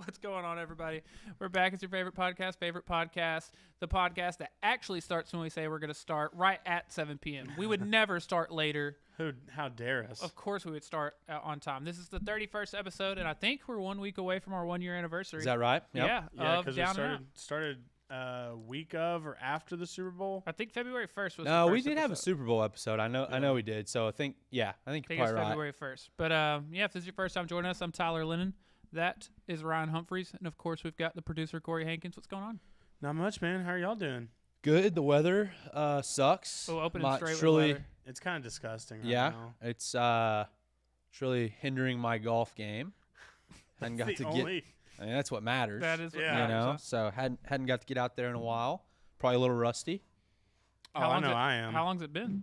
What's going on, everybody? We're back. It's your favorite podcast, the podcast that actually starts when we say we're going to start right at 7 p.m. We would never start later. How dare us? Of course we would start on time. This is the 31st episode, and I think we're 1 week away from our 1 year anniversary. Is that right? Yep. Yeah, because we started week of or after the Super Bowl. I think February 1st was No, the first we did episode. have a Super Bowl episode. I know we did. So I think you're I think probably it's right. February 1st. But if this is your first time joining us, I'm Tyler Lennon. That is Ryan Humphreys. And, of course, we've got the producer, Corey Hankins. What's going on? Not much, man. How are y'all doing? Good. The weather sucks. Oh, opening straight with really, weather. It's kind of disgusting right yeah, now. it's really hindering my golf game. Hadn't got to get. I mean, that's what matters. That is what Yeah. matters, You know, huh? so hadn't got to get out there in a while. Probably a little rusty. Oh, I know I am. How long's it been?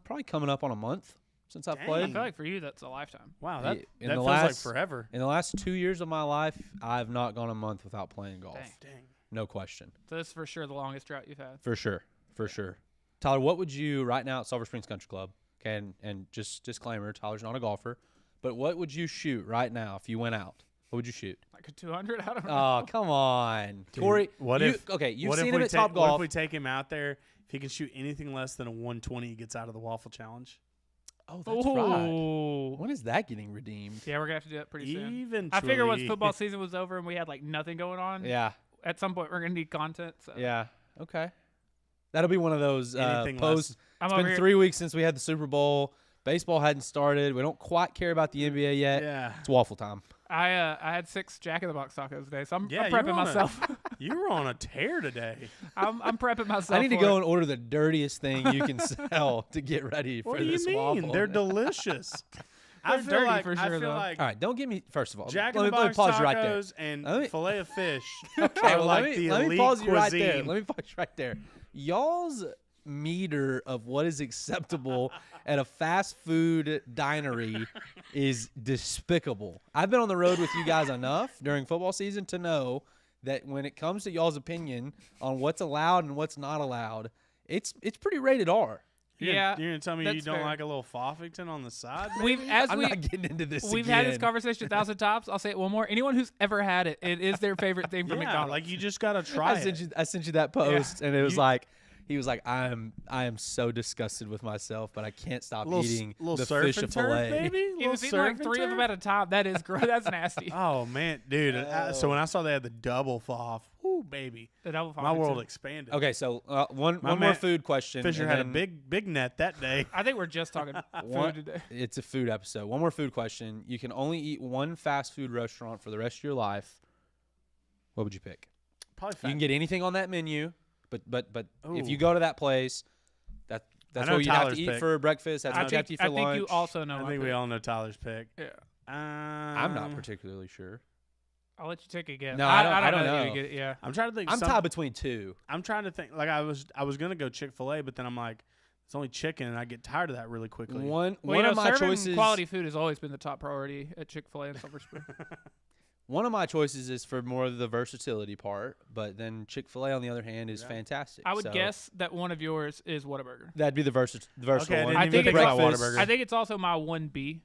Probably coming up on a month since I've Dang. I played. feel like for you, that's a lifetime. Wow, that In feels the like last- forever. In the last 2 years of my life, I've not gone a month without playing golf. Dang. Dang. No question. So this is for sure the longest drought you've had. For sure. Tyler, what would you right now at Silver Springs Country Club? Okay, and just disclaimer, Tyler's not a golfer, but what would you shoot right now if you went out? What would you shoot? Like a 200? I don't know. Oh, come on, Dude, Corey. you've what if seen him at Top What Golf? if we take him out there? If he can shoot anything less than a 120, he gets out of the waffle challenge. Oh, that's right. Ooh. When is that getting redeemed? Yeah, we're going to have to do that pretty soon. Eventually. I figure once football season was over and we had like nothing going on, Yeah, at some point we're going to need content. So. yeah. Okay, that'll be one of those Anything posts. I'm It's over been here. 3 weeks since we had the Super Bowl. Baseball hadn't started. We don't quite care about the NBA yet. Yeah. It's waffle time. I had 6 Jack in the Box tacos today, so I'm Yeah, you prepping were on myself. You were on a tear today. I'm prepping myself. I need to for go it. and order the dirtiest thing you can sell to get ready for What do you this mean? waffle. They're delicious. I They're feel dirty like, for I sure, feel though. like All right, don't give me. First of all, Jack in let the me Box pause tacos you right there. and Let me- filet of fish Okay, are well, like let the me elite pause you cuisine. right there. Let me pause you right there. Y'all's meter of what is acceptable at a fast food dinery is despicable. I've been on the road with you guys enough during football season to know that when it comes to y'all's opinion on what's allowed and what's not allowed, it's pretty rated R. Yeah, You're gonna tell me you that's don't fair. like a little Foffington on the side? We've maybe? I'm not getting into this We've again. had this conversation 1,000 times. I'll say it one more. Anyone who's ever had it, it is their favorite thing from Yeah, McDonald's. like you just gotta try it. I sent you that post, and it was You- like, he was like, I am so disgusted with myself, but I can't stop eating little the surf fish and of turf, fillet. baby. He was eating like 3 of them at a time. That is gross. That's nasty. Oh man, dude! So when I saw they had the double Foff, ooh baby, The double my world Foffington. expanded. Okay, so one My more man food question. Fisher and had a then big net that day. I think we're just talking one- food today. It's a food episode. One more food question. You can only eat one fast food restaurant for the rest of your life. What would you pick? Probably You can get anything on that menu, but if you Ooh. go to that place, that's know what you have Tyler's to eat pick. for breakfast. That's I what you have to think, eat I for think lunch. you also know. I my think we pick. all know Tyler's pick. Yeah. I'm not particularly sure. I'll let you take a guess. No, I don't know. know. that you get it, yeah. I'm trying to think. I'm tied between two. I'm trying to think. Like I was gonna go Chick-fil-A, but then I'm like, it's only chicken, and I get tired of that really quickly. One Well, of my serving choices. quality food has always been the top priority at Chick-fil-A and Silver Spring. One of my choices is for more of the versatility part, but then Chick-fil-A on the other hand is fantastic. I would So guess that one of yours is Whataburger. that'd be the versatile Okay, I one. didn't I even think think it's about breakfast. Whataburger. I think it's also my 1B.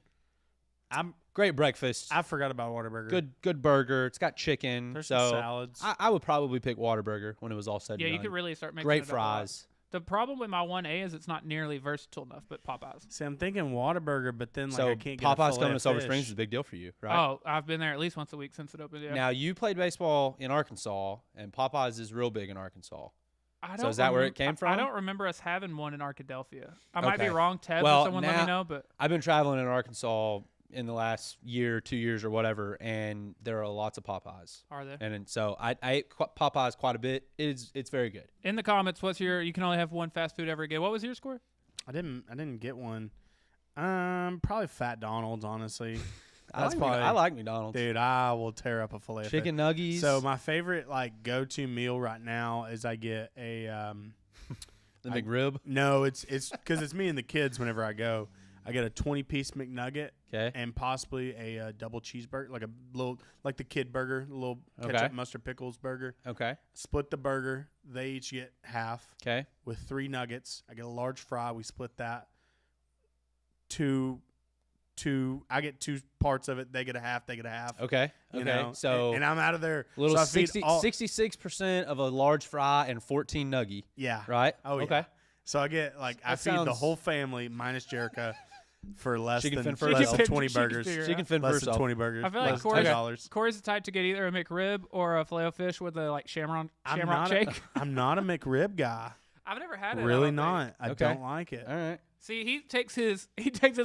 Great breakfast. I forgot about Whataburger. Good burger. It's got chicken. There's so some salads. I would probably pick Whataburger when it was all said Yeah, and you done. could really start making Great it up a lot. fries. The problem with my 1A is it's not nearly versatile enough, but Popeyes. See, I'm thinking Whataburger, but then like So I can't get Popeyes a fillet coming to of Silver fish. Springs is a big deal for you, right? Oh, I've been there at least once a week since it opened. Yeah. Now you played baseball in Arkansas, and Popeyes is real big in Arkansas. I So don't is that where it remem- came I from? don't remember us having one in Arkadelphia. I might be Okay. wrong. Ted, Well, or someone let me now- know, but I've been traveling in Arkansas in the last year, 2 years, or whatever, and there are lots of Popeyes. are there? And so I ate Popeyes quite a bit. It's very good. In the comments, what's your? You can only have one fast food ever again. What was your score? I didn't get one. Probably Fat Donald's, honestly. I That's like probably. I like McDonald's. Dude, I will tear up a fillet of Chicken fish. nuggies. So my favorite like go-to meal right now is I get a the McRib. no, it's because it's me and the kids whenever I go. I get a 20-piece McNugget Okay. and possibly a double cheeseburger, like a little, like the kid burger, a little ketchup, Okay. mustard, pickles burger. Okay. Split the burger. They each get half Okay. with 3 nuggets. I get a large fry. We split that. Two two parts of it. They get a half. They get a half. Okay. You Okay. know? So and I'm out of there. little so I feed 66% of a large fry and 14 nuggy. Yeah. Right. Oh yeah. Okay. So I get I That feed the sounds- whole family minus Jerica for less She can than fend for less herself. than 20 She can burgers. figure She can fend for Less than herself. 20 burgers. I feel like less than Corey's- $10. Corey's the type to get either a McRib or a filet-o-fish with a shamrock I'm shake. I'm not a McRib guy. I've never had it. I Really don't think. not. I Okay. don't like it. All right. See, he takes his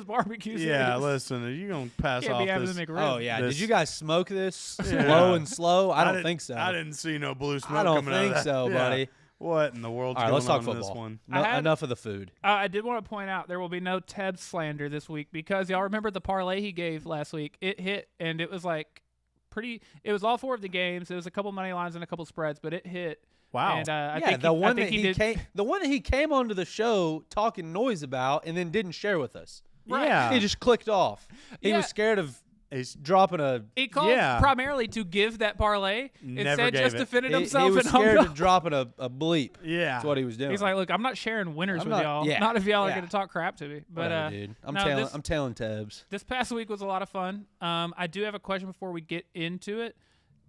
barbecue. Yeah, serious. listen, are you gonna pass Can't off be having this? the McRib. Oh yeah. This- Did you guys smoke this Yeah. low and slow? I don't didn't- think so. I didn't see no blue smoke I don't coming out of think that. so, Yeah. buddy. What in the world's All right, going let's talk on in this football. one? No, I had- enough of the food. I did want to point out there will be no Teb slander this week because y'all remember the parlay he gave last week. It hit, and it was it was all 4 of the games. It was a couple money lines and a couple spreads, but it hit. Wow. And I Yeah, think the one I think that he did, came, the one that he came onto the show talking noise about and then didn't share with us. Right. Yeah. He just clicked off. He Yeah. was scared of He's- dropping a. He called Yeah. primarily to give that parlay. Never Instead, gave just it. defended He himself was and hung scared up. of dropping a bleep. yeah. That's what he was doing. He's like, look, I'm not sharing winners I'm with not- y'all. yeah, Not if y'all are yeah. going to talk crap to me. But Whatever, dude. I'm no, telling. this- I'm telling Tebs. This past week was a lot of fun. I do have a question before we get into it.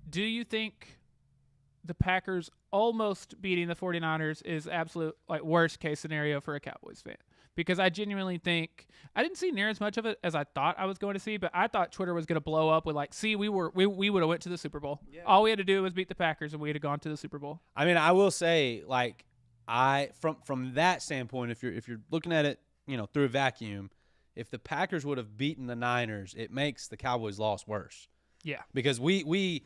Do you think the Packers almost beating the 49ers is absolute worst case scenario for a Cowboys fan? Because I genuinely think I didn't see near as much of it as I thought I was going to see, but I thought Twitter was going to blow up with see, we would have went to the Super Bowl. Yeah. All we had to do was beat the Packers and we'd have gone to the Super Bowl. I mean, I will say, from that standpoint, if you're looking at it, through a vacuum, if the Packers would have beaten the Niners, it makes the Cowboys' loss worse. Yeah. Because we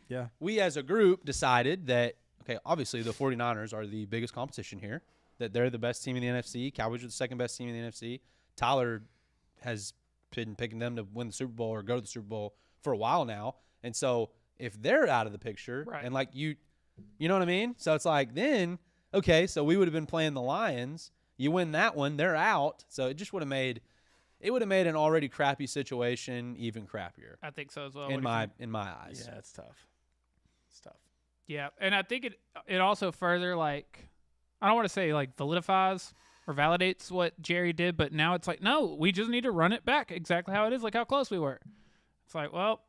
as a group decided that, okay, obviously the 49ers are the biggest competition here, that they're the best team in the NFC. Cowboys are the second best team in the NFC. Tyler has been picking them to win the Super Bowl or go to the Super Bowl for a while now. And so if they're out of the picture right. and you know what I mean? So it's then, okay, so we would have been playing the Lions. You win that one, they're out. So it just would have made an already crappy situation even crappier. I think so as well. In my eyes. Yeah, it's tough. It's tough. Yeah, and I think it also further I don't want to say validifies or validates what Jerry did, but now it's no, we just need to run it back exactly how it is, how close we were. It's well,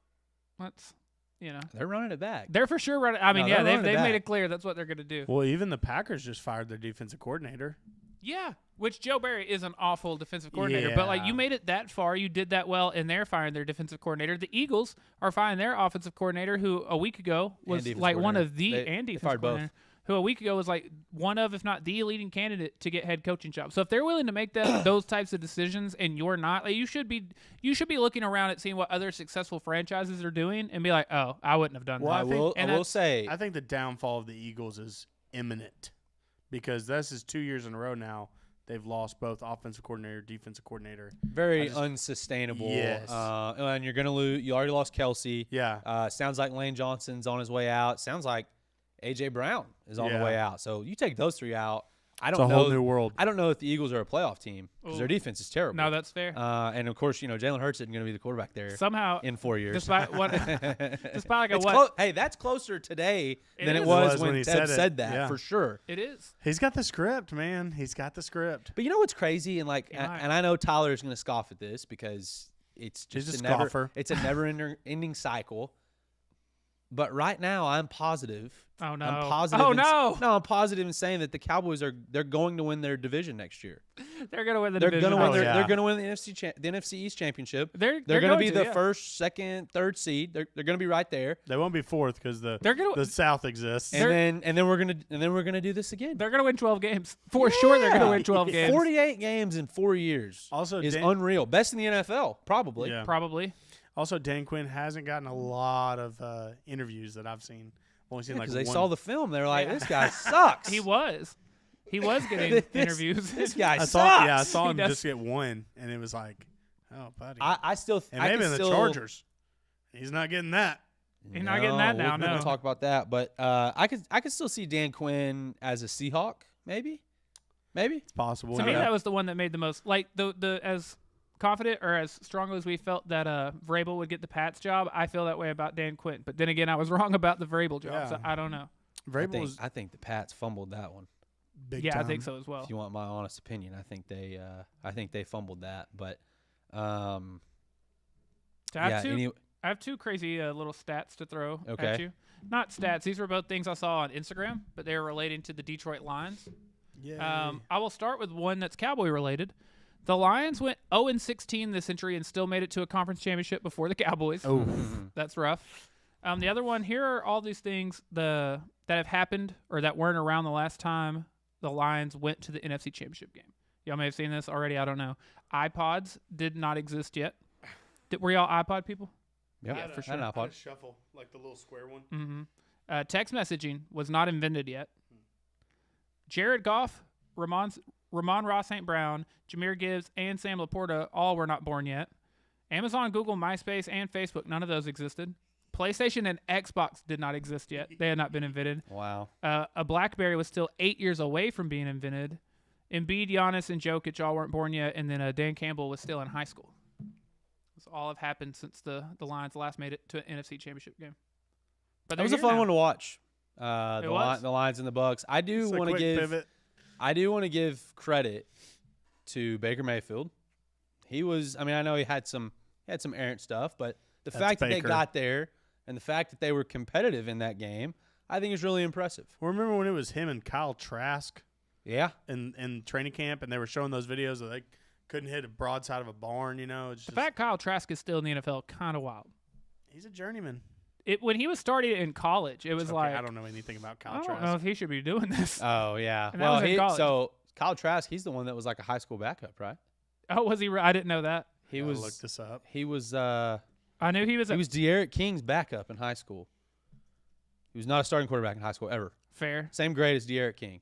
let's They're running it back. they're for sure running. I mean, No, they're they've running it made back. it clear that's what they're going to do. Well, even the Packers just fired their defensive coordinator. Yeah, which Joe Barry is an awful defensive coordinator, but Yeah. you made it that far, you did that well, and they're firing their defensive coordinator. The Eagles are firing their offensive coordinator, who a week ago was defensive one coordinator. of the They defensive fired both. coordinator, who a week ago was one of, if not the leading candidate to get head coaching job. So if they're willing to make those types of decisions, and you're not, you should be looking around at seeing what other successful franchises are doing, and be oh, I wouldn't have done Well, that. I will say, I think the downfall of the Eagles is imminent because this is 2 years in a row now. They've lost both offensive coordinator, defensive coordinator. very unsustainable. Yes. And you're going to lose. You already lost Kelsey. Yeah. Sounds like Lane Johnson's on his way out. Sounds like A.J. Brown is on the Yeah. way out. So you take those three out. I It's don't a know. whole new world. I don't know if the Eagles are a playoff team because their Ooh. defense is terrible. No, that's fair. And of course, Jalen Hurts isn't going to be the quarterback there Somehow, in 4 years. despite what, despite It's what hey, that's closer today than it is. was when he Ted said it. said that Yeah. for sure. it is. He's got the script, man. He's got the script. But you know what's crazy, and Yeah. and I know Tyler is going to scoff at this because it's just He's a never, scoffer. it's a never-ending cycle. But right now, I'm positive. Oh no! I'm positive. Oh in- no! No, I'm positive in saying that the Cowboys they're going to win their division next year. They're gonna win the They're division. going to win. Oh, They're yeah. going to win the NFC East championship. They're They're going to be the yeah. first, second, third seed. They're going to be right there. They won't be fourth because the They're South exists. And then we're gonna do this again. They're gonna win 12 games for sure. They're gonna win 12 games. 48 games in 4 years. Also, is Dan- unreal. Best in the NFL, probably. Yeah. Probably. Also, Dan Quinn hasn't gotten a lot of interviews that I've seen. I've only seen Because one. they saw the film, they were like, Yeah. "This guy sucks." He was getting This- interviews. This guy I sucks. saw. Yeah, I saw He him does. just get one, and it was like, oh, buddy. I still. and I maybe can in the still, Chargers, he's not getting that. He's not getting that now, We're gonna no. talk about that, but I could still see Dan Quinn as a Seahawk, maybe. It's possible. To me, yeah. that was the one that made the most. The as confident or as strongly as we felt that Vrabel would get the Pats job, I feel that way about Dan Quinn. But then again, I was wrong about the Vrabel job, so Yeah. I don't know. Vrabel was I think the Pats fumbled that one. big Yeah, time. I think so as well. If you want my honest opinion, I think they fumbled that. But I have Yeah, two. I have two crazy little stats to throw Okay. at you. Not stats; these were both things I saw on Instagram, but they were relating to the Detroit Lions. Yeah. I will start with one that's Cowboy related. The Lions went 0-16 this century and still made it to a conference championship before the Cowboys. Oh. That's rough. The other one, here are all these things that have happened or that weren't around the last time the Lions went to the NFC Championship game. Y'all may have seen this already. I don't know. iPods did not exist yet. Were y'all iPod people? Yep. Yeah, for I had an sure. iPod. Shuffle, like the little square one. Mm-hmm. Text messaging was not invented yet. Jared Goff, Ramon Ross St. Brown, Jahmyr Gibbs, and Sam Laporta all were not born yet. Amazon, Google, MySpace, and Facebook, none of those existed. PlayStation and Xbox did not exist yet. They had not been invented. Wow. A BlackBerry was still 8 years away from being invented. Embiid, Giannis, and Jokic all weren't born yet, and then Dan Campbell was still in high school. This all have happened since the Lions last made it to an NFC Championship game. But That was a fun one to watch. It was. The Lions and the Bucks. I do It's a want to quick give. pivot. I do want to give credit to Baker Mayfield. He was. I mean, I know he had some errant stuff, but the That's fact that they Baker. got there and the fact that they were competitive in that game, I think is really impressive. Well, remember when it was him and Kyle Trask Yeah. in training camp, and they were showing those videos that they couldn't hit a broadside of a barn. You know, it's The just, fact Kyle Trask is still in the NFL, kind of wild. he's a journeyman. When he was starting in college, it was Okay, like I don't know anything about I Kyle don't Trask. know if he should be doing this. Oh yeah. And that was in college. So Kyle Trask, he's the one that was like a high school backup, right? Oh, was he? I didn't know that. He Gotta was. look this up. He was. I knew he was. He was De'Aaron King's backup in high school. He was not a starting quarterback in high school ever. fair, Same grade as De'Aaron King.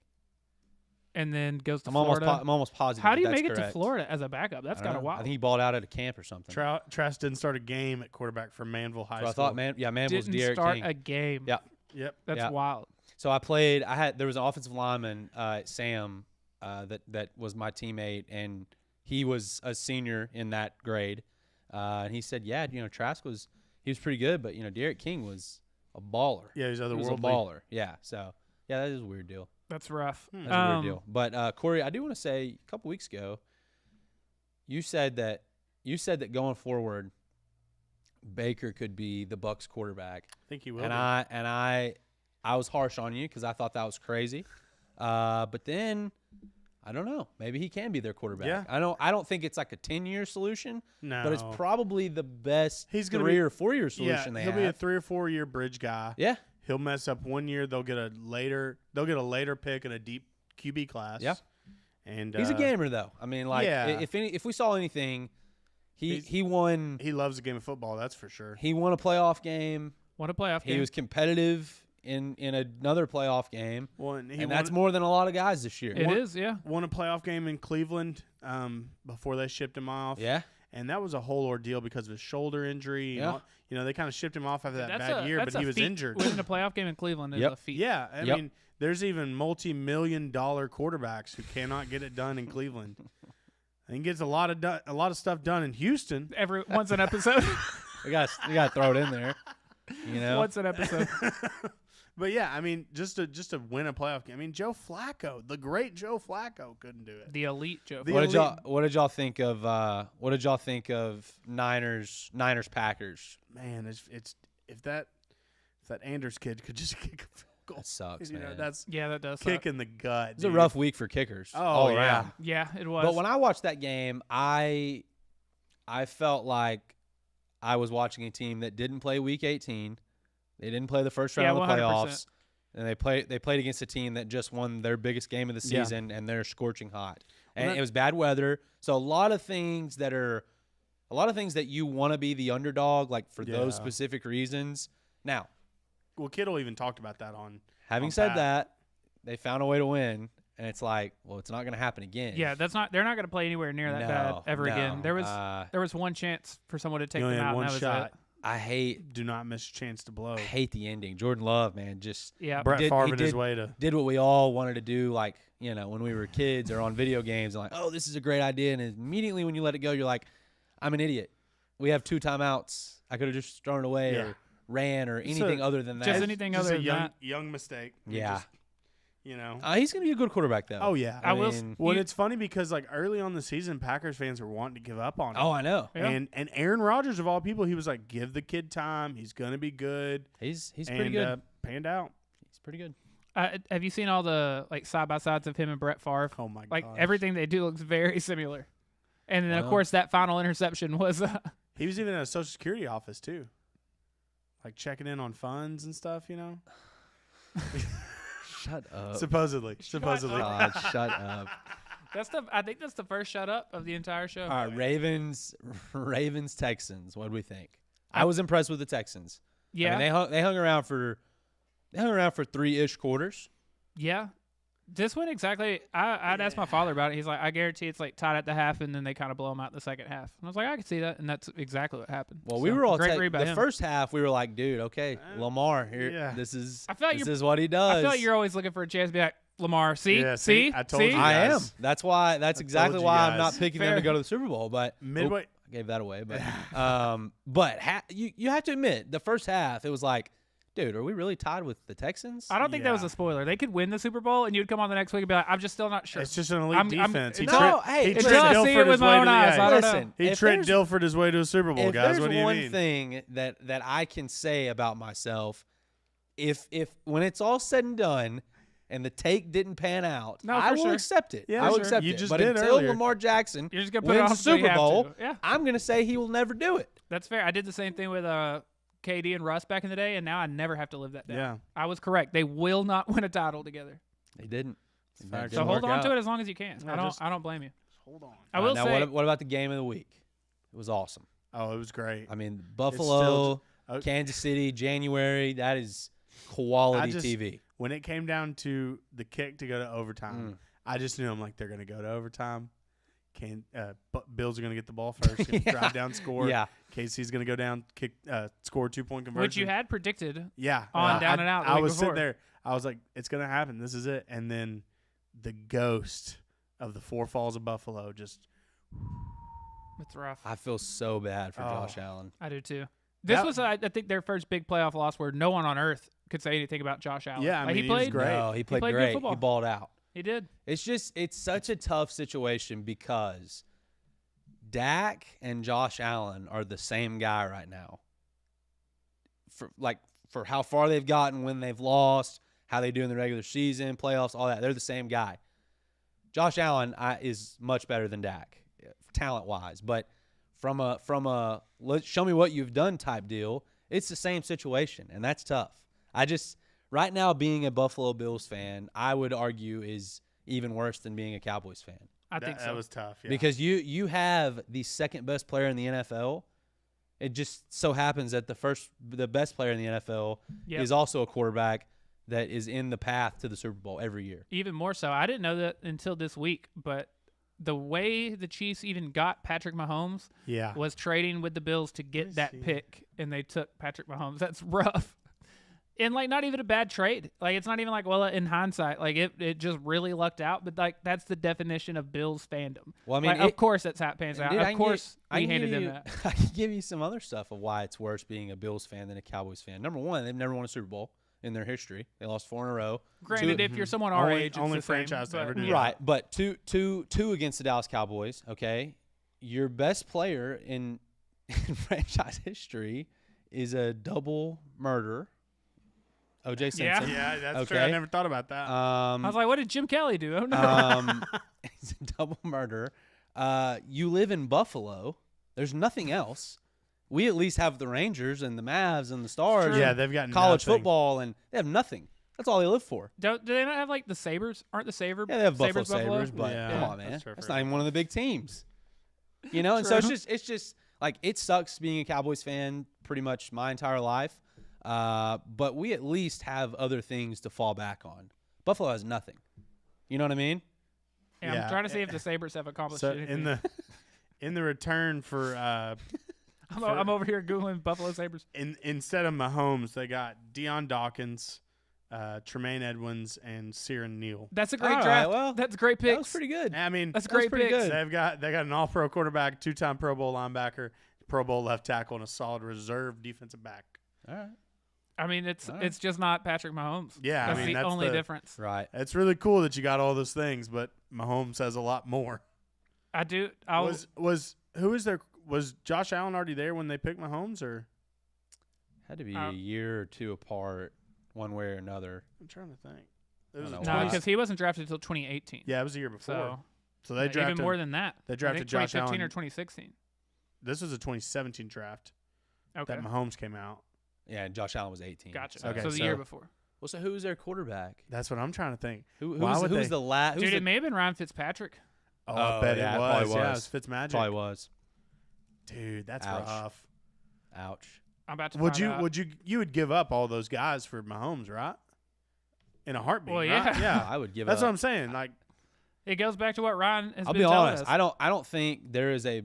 and then goes to I'm Florida. almost positive. How do you that's make it to correct. Florida as a backup? That's I don't kind of know. wild. I think he balled out at a camp or something. Trask didn't start a game at quarterback for Manville High So I School. thought, Manville was didn't De'Aaron start King. a game. Yeah. Yep. That's Yeah. wild. So there was an offensive lineman, Sam, that was my teammate, and he was a senior in that grade. And he said, yeah, Trask he was pretty good, but De'Aaron King was a baller. Yeah, he's He was a otherworldly. baller. Yeah. So yeah, that is a weird deal. That's rough. That's a weird deal. But Corey, I do want to say a couple weeks ago, you said that going forward, Baker could be the Bucks quarterback. I think he will. And be. I was harsh on you because I thought that was crazy. But then I don't know. Maybe he can be their quarterback. Yeah. I don't think it's like a 10-year solution, No, but it's probably the best He's gonna 3 be- or 4-year solution they he'll have. be a 3 or 4 year bridge guy. Yeah. He'll mess up 1 year. They'll get a later pick in a deep QB class. Yeah. And He's a gamer though. I mean, like yeah. if we saw anything, he won He loves the game of football. That's for sure. he won a playoff game. What a playoff game. He was competitive in another playoff game. He And that's more than a lot of guys this year. It is, yeah. won a playoff game in Cleveland before they shipped him off. Yeah. And that was a whole ordeal because of his shoulder injury. Yeah. And all, they kind of shipped him off after that That's bad year, that's but he a was feat. injured. Winning a playoff game in Cleveland is Yep. a feat. Yeah, I Yep. mean, there's even multi-million-dollar quarterbacks who cannot get it done in Cleveland. And he gets a lot of stuff done in Houston. Every once an episode. We got to throw it in there. Once an episode. But yeah, I mean, just to win a playoff game. I mean, Joe Flacco, the great Joe Flacco, couldn't do it. The elite Joe. The What elite- did y'all think of Niners Packers? Man, if that Anders kid could just kick a field goal, That sucks, man. that's Yeah, that does suck. kick in the gut. It's a rough week for kickers. Oh, all yeah. around. Yeah, it was. But when I watched that game, I felt like I was watching a team that didn't play Week 18. They didn't play the first round Yeah, of the 100%. playoffs, and they played against a team that just won their biggest game of the Yeah. season, and they're scorching hot. Well, And that- it was bad weather, so a lot of things that you want to be the underdog, like for those Yeah. specific reasons. Now, Well, Kittle even talked about that on. having on said Pat. that, they found a way to win, and it's like, well, it's not going to happen again. yeah, they're not going to play anywhere near that bad ever again. There was one chance for someone to take You only them had out, one and that shot. was it. I hate Do not miss a chance to blow. the ending. Jordan Love, man, just Yeah. Brett did- Favre he in his did- way to. did what we all wanted to do, like, when we were kids or on video games, and like, oh, this is a great idea. And immediately when you let it go, you're like, I'm an idiot. We have 2 timeouts. I could have just thrown it away Yeah. or ran or anything other than that. Just anything Just other a than young, that. young mistake. Yeah. You know. He's going to be a good quarterback, though. Oh yeah. I will. Well, it's funny because like early on the season, Packers fans were wanting to give up on him. Oh, I know. Yeah. And Aaron Rodgers of all people, he was like, give the kid time. He's gonna be good. He's pretty good. Panned out. He's pretty good. Have you seen all the like side by sides of him and Brett Favre? Oh my god. Like everything they do looks very similar. And then of Well. course that final interception was. He was even in a Social Security office too, like checking in on funds and stuff. You know. Shut up. Supposedly. God, shut up. I think that's the first shut up of the entire show. All right, Ravens, Texans. What do we think? I was impressed with the Texans. Yeah. I mean, they hung around for 3-ish quarters. Yeah. This one exactly. I'd asked my father about it. He's like, I guarantee it's like tied at the half, and then they kind of blow them out in the second half. And I was like, I can see that, and that's exactly what happened. Well, So, we were all great read by the him. first half. We were like, dude, okay, Lamar here. Yeah. This is I feel like this is what he does. I feel like you're always looking for a chance to be like Lamar. See, Yeah, see, I told you. I am. guys. That's why. That's exactly you why I'm guys. not picking them Fair. to go to the Super Bowl. But Midway. I gave that away. But you have to admit, the first half it was like, dude, are we really tied with the Texans? I don't think that was Yeah. a spoiler. They could win the Super Bowl, and you'd come on the next week and be like, I'm just still not sure. It's just an elite I'm- defense. He No, tricked- hey, he it's tricked just- I see it Dilford with his my way own to eyes. I don't know. Listen, He if tricked there's- Dilford his way to a Super Bowl, if guys. there's What do you one mean? thing that I can say about myself, if when it's all said and done, and the take didn't pan out, No, I for will sure. accept it. Yeah, I will sure. accept You it. just But did until earlier. Lamar Jackson You're just gonna put it wins on the so you Super have Bowl, to. Yeah, I'm gonna say he will never do it. that's fair. I did the same thing with KD and Russ back in the day, and now I never have to live that down. Yeah. I was correct. They will not win a title together. They didn't. It fact. So didn't hold work on out. to it as long as you can. No, I don't blame you. Hold on. I will now, say what about the game of the week? It was awesome. Oh, it was great. I mean, Buffalo, oh. Kansas City, January. That is quality just- TV. When it came down to the kick to go to overtime, I just knew I'm like they're gonna go to overtime. Bills are gonna get the ball first, Yeah. drive down, score. Yeah. KC's gonna go down, kick, score 2-point conversion. which you had predicted. Yeah, on down and out the I week was before. sitting there. I was like, it's gonna happen. This is it. And then the ghost of the Four Falls of Buffalo just. It's rough. I feel so bad for Josh Allen. I do too. This That- was, I think, their first big playoff loss where no one on earth could say anything about Josh Allen. Yeah, I Like, mean, he he was played. great. No, he played played good great. football. He balled out. He did. It's such a tough situation because Dak and Josh Allen are the same guy right now. For how far they've gotten, when they've lost, how they do in the regular season, playoffs, all that. They're the same guy. Josh Allen is much better than Dak, talent wise, but from a let's show me what you've done type deal, it's the same situation, and that's tough. Right now, being a Buffalo Bills fan, I would argue is even worse than being a Cowboys fan. I think so. That was tough. Yeah. Because you have the second best player in the NFL. It just so happens that the best player in the NFL Yep. is also a quarterback that is in the path to the Super Bowl every year. Even more so. I didn't know that until this week, but the way the Chiefs even got Patrick Mahomes yeah. was trading with the Bills to get that see. pick, and they took Patrick Mahomes. That's rough. And, like, not even a bad trade. Like, it's not even like, well, in hindsight, like, it just really lucked out. But, like, that's the definition of Bills fandom. Well, I mean, Like, of course that's how it pans out. Dude, I Of can course I we can handed give them you- that. I can give you some other stuff of why it's worse being a Bills fan than a Cowboys fan. Number one, they've never won a Super Bowl in their history. They lost 4 in a row. Granted, if you're someone our Only- age, it's only the same, franchise to but- ever do that. Right, but two against the Dallas Cowboys. Okay, your best player in franchise history is a double murderer, O.J. Yeah. Simpson. Yeah, that's Okay. true. I never thought about that. I was like, what did Jim Kelly do? Oh, no. He's a double murderer. You live in Buffalo. There's nothing else. We at least have the Rangers and the Mavs and the Stars. True. yeah, and they've got college nothing. football, and they have nothing. That's all they live for. Do they not have, like, the Sabres? Aren't the Sabres? Yeah, they have Buffalo Buffalo? Sabres, but Yeah, come on, that's man. true That's for not even one of the big teams. You know, and so True. it's just like it sucks being a Cowboys fan pretty much my entire life. But we at least have other things to fall back on. Buffalo has nothing. You know what I mean? Yeah, Yeah. I'm trying to see if the Sabres have accomplished So anything. in the return for I'm over here Googling Buffalo Sabres. instead of Mahomes, they got Deion Dawkins, Tremaine Edmonds, and Ciaran Neal. That's a great All right, draft. well, That's great That was picks. pretty good. I mean, That's That was great pretty picks. good. they got an All-Pro quarterback, 2-time Pro Bowl linebacker, Pro Bowl left tackle, and a solid reserve defensive back. All right. I mean, it's All right. it's just not Patrick Mahomes. Yeah, that's I mean, the that's only the- difference. Right. It's really cool that you got all those things, but Mahomes has a lot more. I do. Was Josh Allen already there when they picked Mahomes, or Had to be a year or two apart, one way or another. I'm trying to think. It I was don't a know no, why. because he wasn't drafted until 2018. Yeah, it was a year before. So they drafted even more than that. They I drafted think Josh 2015 Allen. or 2016. This was a 2017 draft Okay, that Mahomes came out. Yeah, and Josh Allen was 18. gotcha. Okay, so the so- year before. Well, so who was their quarterback? That's what I'm trying to think. Who Why was would who's they- the last? Dude, it may have been Ryan Fitzpatrick. Oh, I bet yeah, it it was. probably Yeah, it was. was Fitzmagic. Probably was. Dude, that's Ouch. rough. Ouch. I'm about to Would find you? out. Would you would give up all those guys for Mahomes, right? In a heartbeat. Well, right? yeah. yeah. I would give That's up. what I'm saying. Like, It goes back to what Ryan has I'll been be telling honest. us. I don't think there is a.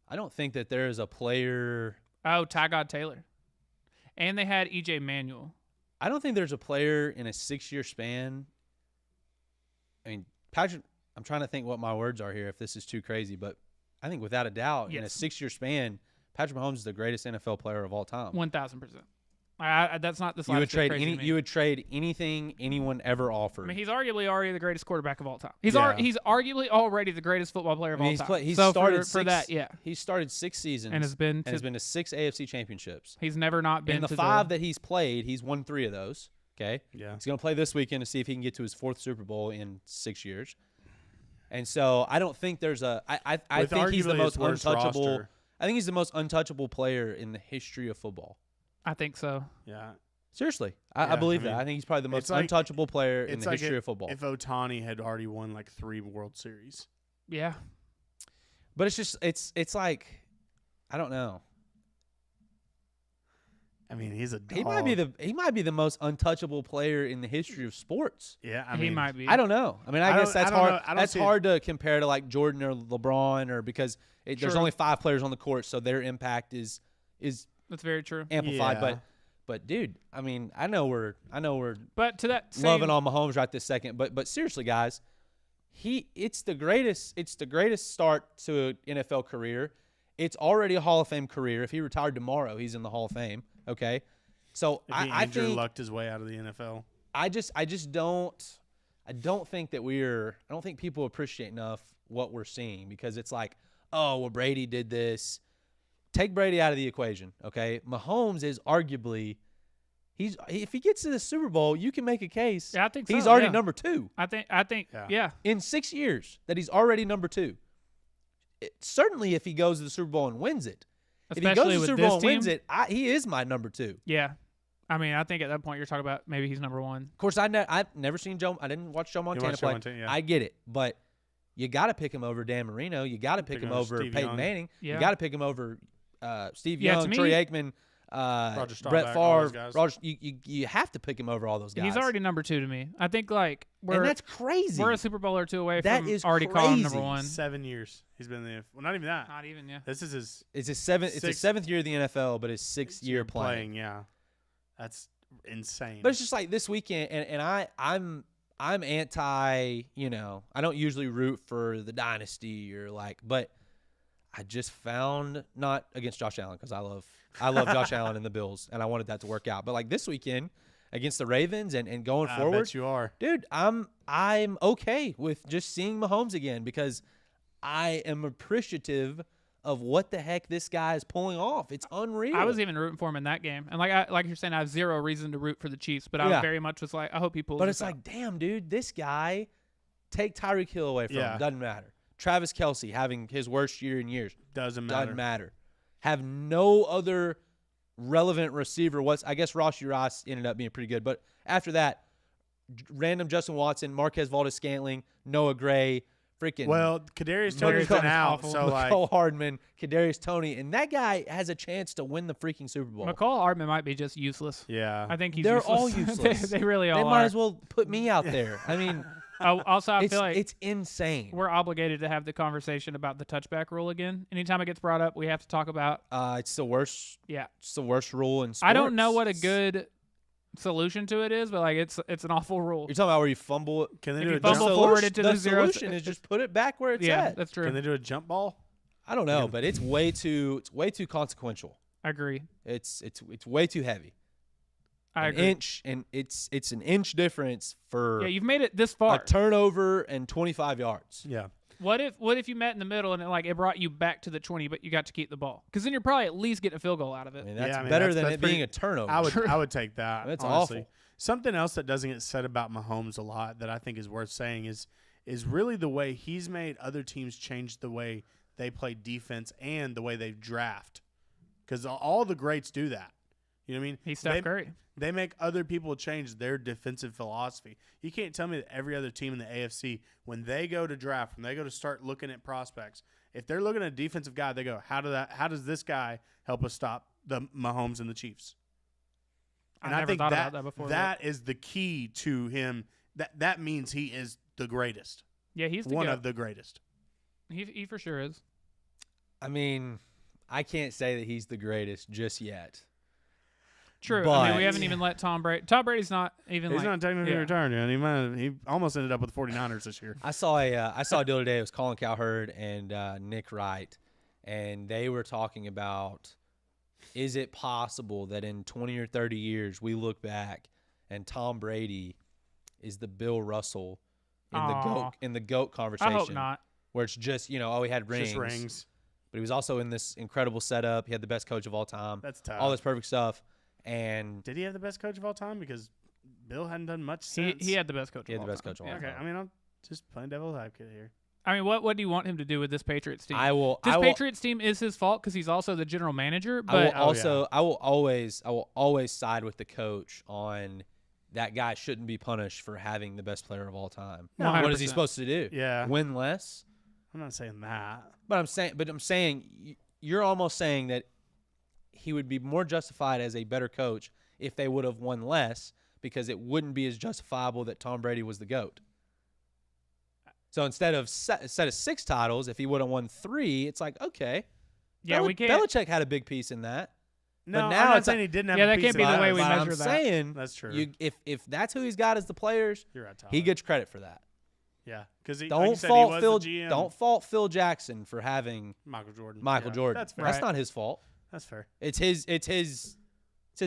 I don't think that there is a player. Oh, Tyrod Taylor. And they had EJ Manuel. I don't think there's a player in a 6-year span. I mean, Patrick. I'm trying to think what my words are here. If this is too crazy, but I think without a doubt, in a Yes. 6-year span, Patrick Mahomes is the greatest NFL player of all time. 1,000%. That's not the You would slightest bit trade crazy any. to me. You would trade anything anyone ever offered. I mean, he's arguably already the greatest quarterback of all time. He's Yeah. he's arguably already the greatest football player of all time. He's so started for that, yeah, He started 6 seasons and has been has been to 6 AFC championships. he's never not been In the to 5 that he's played, he's won 3 of those. Okay, yeah. he's going to play this weekend to see if he can get to his 4th Super Bowl in 6 years. And so I don't think there's a. I With think he's the arguably most his worst untouchable. roster. I think he's the most untouchable player in the history of football. I think so. Yeah. Seriously, I Yeah, believe I that. mean, I think he's probably the most it's like- untouchable player in It's the like history of football. If Otani had already won like 3 World Series. Yeah, But it's just it's like I don't know. I mean, he's a dog. He might be the most untouchable player in the history of sports. Yeah, I he mean, might be. I don't know. I mean, I I guess don't- that's I don't hard. know. I don't That's see it. hard to compare to like Jordan or LeBron, or because there's True. only 5 players on the court, so their impact is That's very true. amplified. Yeah. But dude, I mean, I know we're But to that same, loving on Mahomes right this second, but seriously, guys, it's the greatest start to an NFL career. It's already a Hall of Fame career. If he retired tomorrow, he's in the Hall of Fame. Okay, so if he I Andrew think lucked his way out of the NFL. I just don't think that I don't think people appreciate enough what we're seeing, because it's like, oh, well, Brady did this. Take Brady out of the equation, okay? Mahomes is arguably if he gets to the Super Bowl, you can make a case. Yeah, I think he's so, already yeah. number 2 I think Yeah. yeah. in 6 years that he's already number 2. Certainly, if he goes to the Super Bowl and wins it, if he goes Especially to the with Super this Bowl and wins team. it, he is my number 2. Yeah. I mean, I think at that point you're talking about maybe he's number 1. Of course, I've never seen Joe. I didn't watch Joe Montana watched Joe play. Montana, yeah. I get it, but you got to pick him over Dan Marino. You got to pick him over Steve Peyton Young. Manning. Yeah. You got to pick him over Steve Yeah, Young, to Troy me- Aikman, Roger Brett Staubach, all those Favre. guys. Roger, you have to pick him over all those guys. He's already number 2 to me. I think like and that's crazy. we're a Super Bowl or 2 away That from is already calling him number crazy. 1. 7 years he's been in the. Well, not even that. Not even, yeah. This is his It's his 7th. It's his Sixth- 7th year in the NFL, but his 6th year playing. Yeah, that's insane. But it's just like this weekend, and I'm anti. I don't usually root for the dynasty or like, but I just found, not against Josh Allen, because I love Josh Allen and the Bills, and I wanted that to work out. But like this weekend against the Ravens and going I forward, bet you are. dude, I'm okay with just seeing Mahomes again, because I am appreciative of what the heck this guy is pulling off. It's unreal. I was even rooting for him in that game. And like you're saying, I have zero reason to root for the Chiefs, but I Yeah. very much was like, I hope he pulls But this it's out. like, damn, dude, this guy, take Tyreek Hill away from him. Doesn't matter. Travis Kelce having his worst year in years. Doesn't matter. Doesn't matter. Have no other relevant receiver. I guess Rashee Rice ended up being pretty good. But after that, random Justin Watson, Marquez Valdes-Scantling, Noah Gray, freaking Well, Kadarius Toney's Kadarius been Toney's out, awful. so like McCall Hardman, Kadarius Toney. And that guy has a chance to win the freaking Super Bowl. McCall Hardman might be just useless. yeah. I think he's They're useless. all useless. they really all They are. might as well put me out there. I mean, Also, I it's, feel like it's insane. we're obligated to have the conversation about the touchback rule again. Anytime it gets brought up, we have to talk about. It's the worst. Yeah, It's the worst rule in sports. I don't know what a good solution to it is, but like it's an awful rule. You're talking about where you fumble it. Can they If do you a fumble jump? forward into the the zero, solution is just put it back where it's Yeah, at. that's true. Can they do a jump ball? I don't know, but it's way too consequential. I agree. It's way too heavy. I An agree. inch, and it's an inch difference for Yeah, you've made it this a far. turnover and 25 yards. Yeah. What if you met in the middle and it brought you back to the 20, but you got to keep the ball? Because then you're probably at least getting a field goal out of it. I mean, that's Yeah, I mean, better that's- than that's it being pretty- a turnover. I would take that. That's honestly. awful. Something else that doesn't get said about Mahomes a lot that I think is worth saying is really the way he's made other teams change the way they play defense and the way they draft. Because all the greats do that. You know what I mean? He's Steph Curry. They make other people change their defensive philosophy. You can't tell me that every other team in the AFC, when they go to draft, when they go to start looking at prospects, if they're looking at a defensive guy, they go, how does this guy help us stop the Mahomes and the Chiefs? And I I never think thought about that before. that is the key to him. That means he is the greatest. Yeah, he's the One goat. of the greatest. He for sure is. I mean, I can't say that he's the greatest just yet. True. I mean, But- we haven't even let Tom Brady. Tom Brady's not even He's like. not technically yeah. retired yet. He almost ended up with the 49ers this year. I saw a deal today. It was Colin Cowherd and Nick Wright, and they were talking about, is it possible that in 20 or 30 years we look back and Tom Brady is the Bill Russell in the GOAT conversation? I hope not. Where it's just, he had rings. Just rings. But he was also in this incredible setup. He had the best coach of all time. That's tough. All this perfect stuff. And Did he have the best coach of all time? Because Bill hadn't done much since. He had the best coach. he had of the all best time. coach of all Yeah. Okay, time. I mean, I'm just playing devil's advocate here. I mean, what do you want him to do with this Patriots team? I will Patriots team is his fault because he's also the general manager. I will But I will always side with the coach on that guy shouldn't be punished for having the best player of all time. No, What is he 100%. supposed to do? Yeah. Win less? I'm not saying that. But I'm saying you're almost saying that he would be more justified as a better coach if they would have won less, because it wouldn't be as justifiable that Tom Brady was the GOAT. So instead of 6 titles, if he would have won 3, it's like, okay. yeah, we can't. Belichick had a big piece in that. No, now I'm not it's saying he didn't have Yeah, a that piece can't of be the that. way we But measure I'm that. saying That's true. if that's who he's got as the players, You're right, Tyler. he gets credit for that. Yeah, because Don't fault Phil Jackson for having Michael Jordan. Michael Yeah, Jordan. That's fair. Right. not his fault. That's fair. It's his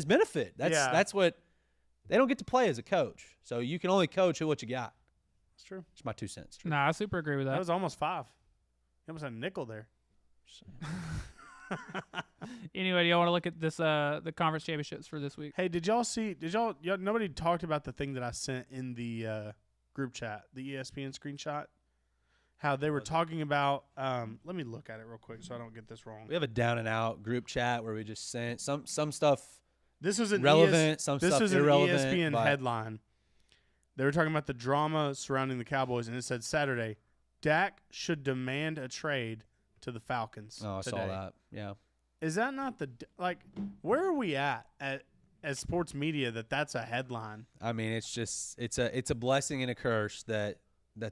benefit. That's what they don't get to play as a coach. So you can only coach what you got. That's true. It's my 2 cents. Nah, I super agree with That that. was almost 5. You almost had a nickel there. Anyway, do y'all want to look at this the conference championships for this week? Hey, did y'all see? Nobody talked about the thing that I sent in the group chat, the ESPN screenshot. How they were talking about. Let me look at it real quick so I don't get this wrong. We have a down and out group chat where we just sent some stuff This was an relevant, some This stuff was an irrelevant. ESPN but headline. They were talking about the drama surrounding the Cowboys, and it said Saturday, Dak should demand a trade to the Falcons. Oh, I today. saw that. Yeah. Is that not where are we at as sports media that's a headline? I mean, it's a blessing and a curse that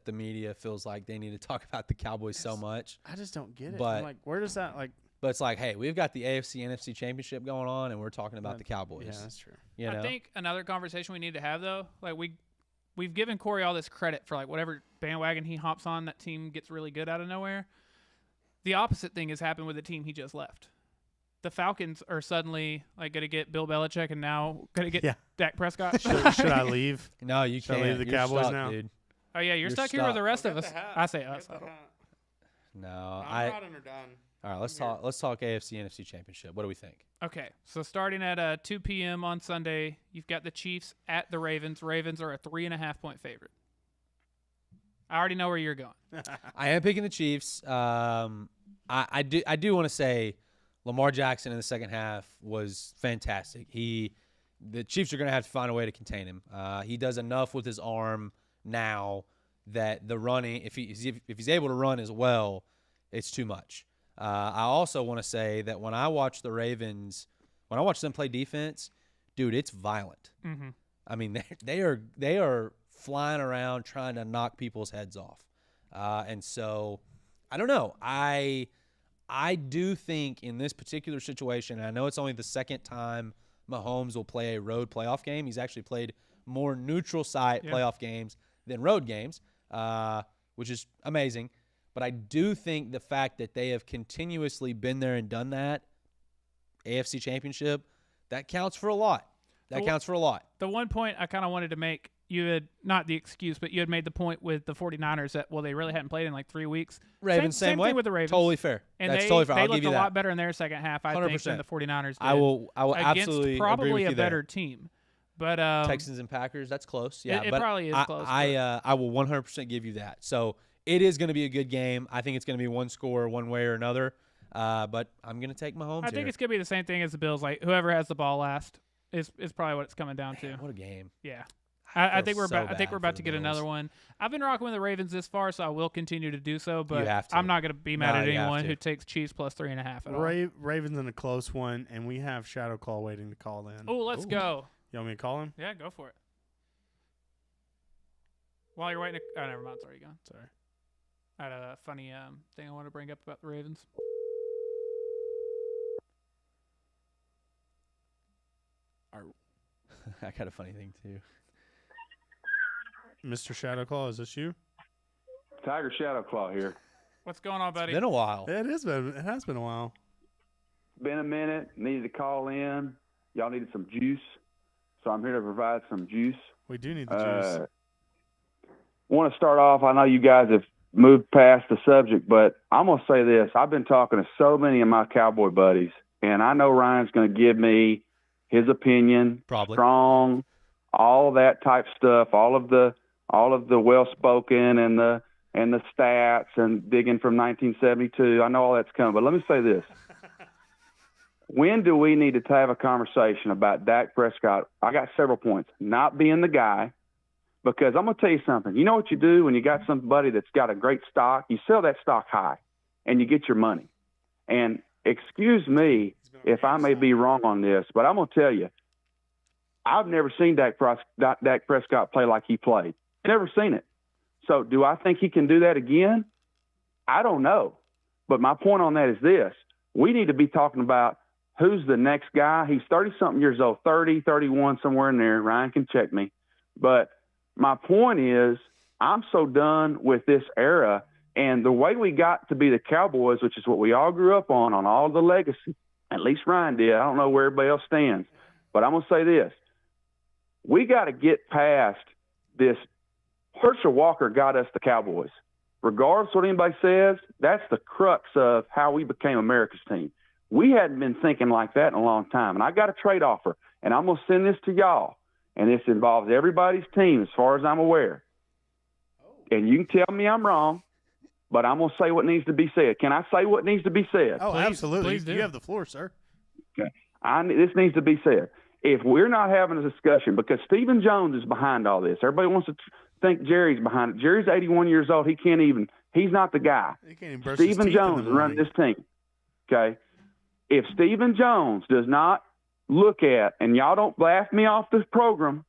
the media feels like they need to talk about the Cowboys so much. I just don't get it. But- I'm like, where does that But it's like, hey, we've got the AFC NFC championship going on, and we're talking about the Cowboys. Yeah, that's true. You know? I think another conversation we need to have though, like we've given Corey all this credit for like whatever bandwagon he hops on, that team gets really good out of nowhere. The opposite thing has happened with the team he just left. The Falcons are suddenly like going to get Bill Belichick and now going to get Yeah. Dak Prescott. Should I leave? No, you Should I can't. leave the You're Cowboys stuck, now? dude. Oh yeah, you're stuck here with the rest of us. I say us. I don't- No, I'm riding or done. All right, let's talk AFC NFC championship. What do we think? Okay, so starting at 2 p.m. on Sunday, you've got the Chiefs at the Ravens. Ravens are a 3.5-point favorite. I already know where you're going. I am picking the Chiefs. I do want to say Lamar Jackson in the second half was fantastic. The Chiefs are going to have to find a way to contain him. He does enough with his arm now that the running, if he's able to run as well, it's too much. I also want to say that when I watch the Ravens, when I watch them play defense, dude, it's violent. Mm-hmm. I mean, they are flying around trying to knock people's heads off. And so, I don't know. I do think in this particular situation, and I know it's only the second time Mahomes will play a road playoff game. He's actually played more neutral site playoff games than road games, which is amazing. But I do think the fact that they have continuously been there and done that, AFC Championship, that counts for a lot. Counts for a lot. The one point I kind of wanted to make, you had not the excuse, but you had made the point with the 49ers that, well, they really hadn't played in like 3 weeks. Ravens, same way. thing with the Ravens. Totally fair. And That's they, totally fair. They I'll looked give you a that. lot better in their second half, I think, 100%. than the 49ers did. I will against absolutely probably agree with a you there. better team. But Texans and Packers, that's close. Yeah, it but probably is close. I will 100% give you that. So it is going to be a good game. I think it's going to be one score one way or another. But I'm going to take Mahomes. I think it's going to be the same thing as the Bills. Like, whoever has the ball last is probably what it's coming down to. What a game. Yeah. I think we're so about. I think bad we're for about the to get Bills. another one. I've been rocking with the Ravens this far, so I will continue to do so. But You have to. I'm not going to be mad No, at you have anyone to. who takes Chiefs plus 3.5 at all. Ravens in a close one, and we have Shadow Claw waiting to call in. Oh, let's go. You want me to call him? Yeah, go for it. While you're waiting, oh, never mind. It's already gone. Sorry. I had a funny thing I want to bring up about the Ravens. I got a funny thing too. Mr. Shadow Claw, is this you? Tiger Shadow Claw here. What's going on, buddy? Been a while. It has been a while. Been a minute. Needed to call in. Y'all needed some juice, so I'm here to provide some juice. We do need the juice. Want to start off, I know you guys have moved past the subject, but I'm going to say this. I've been talking to so many of my Cowboy buddies, and I know Ryan's going to give me his opinion, Probably. strong, all that type stuff, all of the well-spoken and the stats and digging from 1972. I know all that's coming, but let me say this. When do we need to have a conversation about Dak Prescott? I got several points. Not being the guy, because I'm going to tell you something. You know what you do when you got somebody that's got a great stock? You sell that stock high, and you get your money. And excuse me if I may be wrong on this, but I'm going to tell you, I've never seen Dak Prescott play like he played. Never seen it. So do I think he can do that again? I don't know. But my point on that is this. We need to be talking about who's the next guy. He's 30-something years old, 30, 31, somewhere in there. Ryan can check me. But my point is I'm so done with this era. And the way we got to be the Cowboys, which is what we all grew up on all the legacy, at least Ryan did. I don't know where everybody else stands. But I'm going to say this. We got to get past this. Herschel Walker got us the Cowboys. Regardless of what anybody says, that's the crux of how we became America's team. We hadn't been thinking like that in a long time. And I got a trade offer, and I'm going to send this to y'all. And this involves everybody's team as far as I'm aware. And you can tell me I'm wrong, but I'm going to say what needs to be said. Can I say what needs to be said? Oh, Please, absolutely. please do. You have the floor, sir. Okay. This needs to be said. If we're not having a discussion, because Stephen Jones is behind all this. Everybody wants to think Jerry's behind it. Jerry's 81 years old. He's not the guy. He can't even brush his Stephen teeth in Jones the is running morning. this team. Okay? If Stephen Jones does not look at, and y'all don't laugh me off this program,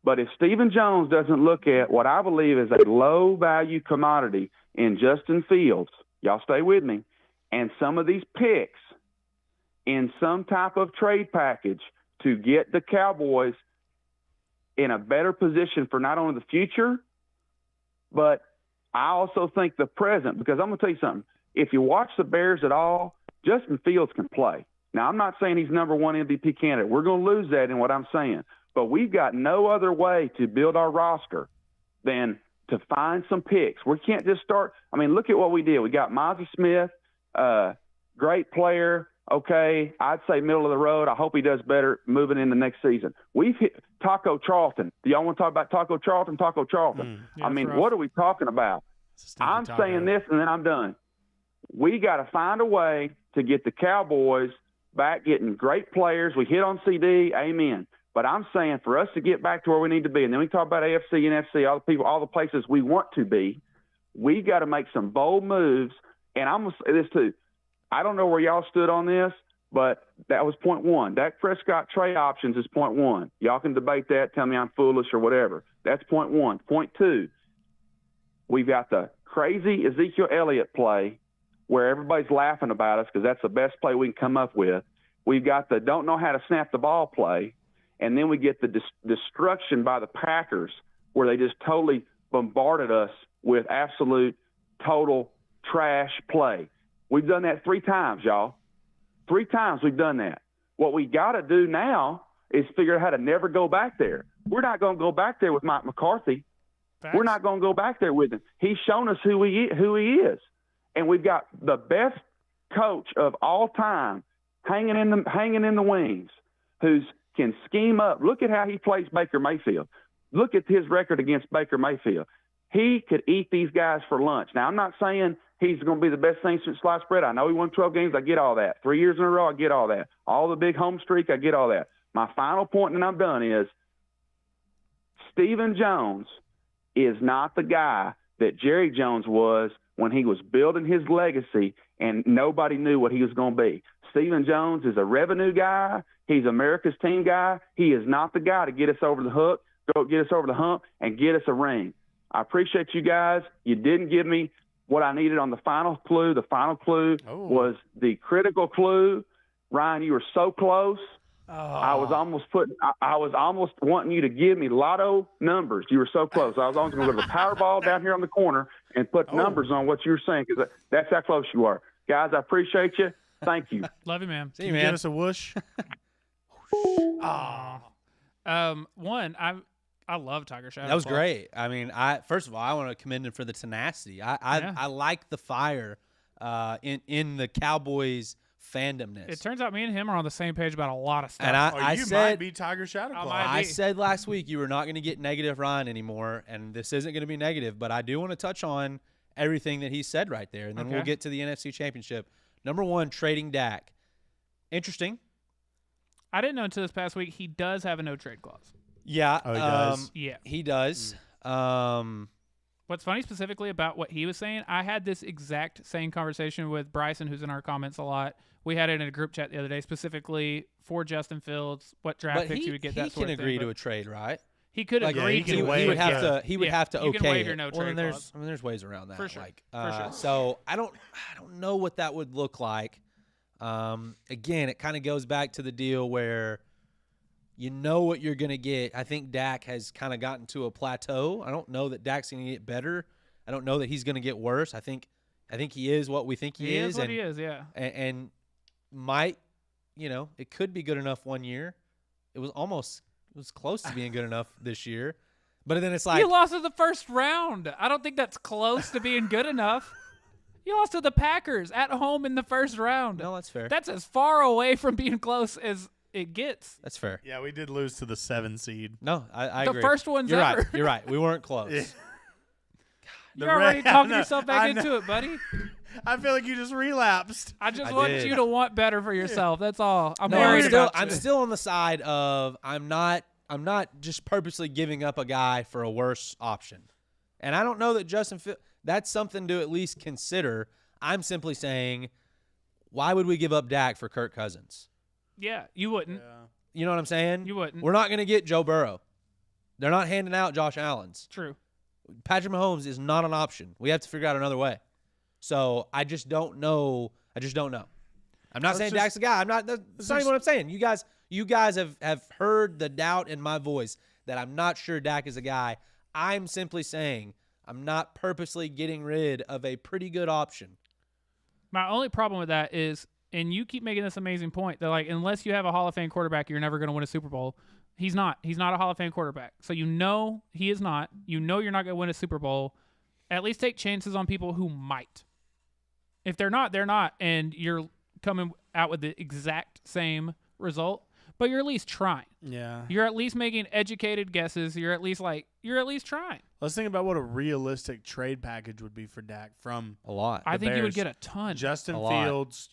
but if Stephen Jones doesn't look at what I believe is a low-value commodity in Justin Fields, y'all stay with me, and some of these picks in some type of trade package to get the Cowboys in a better position for not only the future, but I also think the present, because I'm going to tell you something. If you watch the Bears at all, Justin Fields can play. Now, I'm not saying he's number one MVP candidate. We're going to lose that in what I'm saying. But we've got no other way to build our roster than to find some picks. We can't just start. I mean, look at what we did. We got Mozzie Smith, great player. Okay, I'd say middle of the road. I hope he does better moving into next season. We've hit Taco Charlton. Do y'all want to talk about Taco Charlton? Yeah, I mean, rough. what are we talking about? I'm saying this, and then I'm done. We got to find a way to get the Cowboys back getting great players. We hit on CD, amen. But I'm saying for us to get back to where we need to be, and then we talk about AFC, NFC, all the people, all the places we want to be, we got to make some bold moves. And I'm going to say this too. I don't know where y'all stood on this, but that was point one. Dak Prescott trade options is point one. Y'all can debate that, tell me I'm foolish or whatever. That's point one. Point two, we've got the crazy Ezekiel Elliott play where everybody's laughing about us because that's the best play we can come up with. We've got the don't know how to snap the ball play, and then we get the destruction by the Packers where they just totally bombarded us with absolute total trash play. We've done that 3 times, y'all. 3 times we've done that. What we got to do now is figure out how to never go back there. We're not going to go back there with Mike McCarthy. Facts. We're not going to go back there with him. He's shown us who he is. And we've got the best coach of all time hanging in the wings, who can scheme up. Look at how he plays Baker Mayfield. Look at his record against Baker Mayfield. He could eat these guys for lunch. Now, I'm not saying he's going to be the best thing since sliced bread. I know he won 12 games. I get all that. 3 years in a row, I get all that. All the big home streak, I get all that. My final point, and I'm done, is Stephen Jones is not the guy that Jerry Jones was when he was building his legacy and nobody knew what he was going to be. Stephen Jones is a revenue guy. He's America's team guy. He is not the guy to get us over the hook, get us over the hump, and get us a ring. I appreciate you guys. You didn't give me what I needed on the final clue. The final clue was the critical clue. Ryan, you were so close. I was almost wanting you to give me lotto numbers. You were so close. I was almost going to go to the Powerball down here on the corner and put numbers on what you were saying, because that's how close you are. Guys, I appreciate you. Thank you. Love you, man. See you, Can you man. give us a whoosh? One, I love Tiger Shadow. That was Claw. great. I mean, first of all, I want to commend him for the tenacity. I like the fire in the Cowboys fandomness. It turns out me and him are on the same page about a lot of stuff. And You said might be Tiger Shadow Claw. I said last week you were not going to get negative Ryan anymore, and this isn't going to be negative, but I do want to touch on everything that he said right there, and then we'll get to the NFC Championship. Number 1, trading Dak. Interesting. I didn't know until this past week he does have a no-trade clause. Yeah. Oh, he does? Yeah. He does. What's funny specifically about what he was saying, I had this exact same conversation with Bryson, who's in our comments a lot. We had it in a group chat the other day, specifically for Justin Fields, what draft picks you would get, that sort of thing. He can agree to a trade, right? He could agree he can to waive He would have yeah. to. He would have to You okay can waive your it. no Well, trade then clause. there's ways around that. For sure. Like, For sure. So I don't know what that would look like. Again, it kind of goes back to the deal where you know what you're going to get. I think Dak has kind of gotten to a plateau. I don't know that Dak's going to get better. I don't know that he's going to get worse. I think he is what we think he is. What he is, yeah. And might, it could be good enough one year. It was close to being good enough this year. But then it's like, You lost in the first round. I don't think that's close to being good enough. You lost to the Packers at home in the first round. no, that's fair. That's as far away from being close as it gets. That's fair. Yeah, we did lose to the 7 seed. No, I The agree. first one's You're ever. right. You're right. We weren't close. You're already talking I know, yourself I back know. into it, buddy. I feel like you just relapsed. I just I want did. you to want better for yourself. That's all. I'm No, worried about I'm you. still on the side of I'm not just purposely giving up a guy for a worse option. And I don't know that Justin that's something to at least consider. I'm simply saying, why would we give up Dak for Kirk Cousins? Yeah, you wouldn't. You know what I'm saying? You wouldn't. We're not going to get Joe Burrow. They're not handing out Josh Allen's. True. Patrick Mahomes is not an option. We have to figure out another way. So I just don't know. I'm not saying Dak's the guy. That's not even what I'm saying. You guys have heard the doubt in my voice that I'm not sure Dak is a guy. I'm simply saying I'm not purposely getting rid of a pretty good option. My only problem with that is, and you keep making this amazing point, that like unless you have a Hall of Fame quarterback, you're never going to win a Super Bowl. He's not. He's not a Hall of Fame quarterback. So you know he is not. You know you're not going to win a Super Bowl. At least take chances on people who might. If they're not, they're not, and you're coming out with the exact same result, but you're at least trying. Yeah. You're at least making educated guesses. You're at least trying. Let's think about what a realistic trade package would be for Dak from A lot. I think you would Bears. get a ton. Justin A lot. Fields.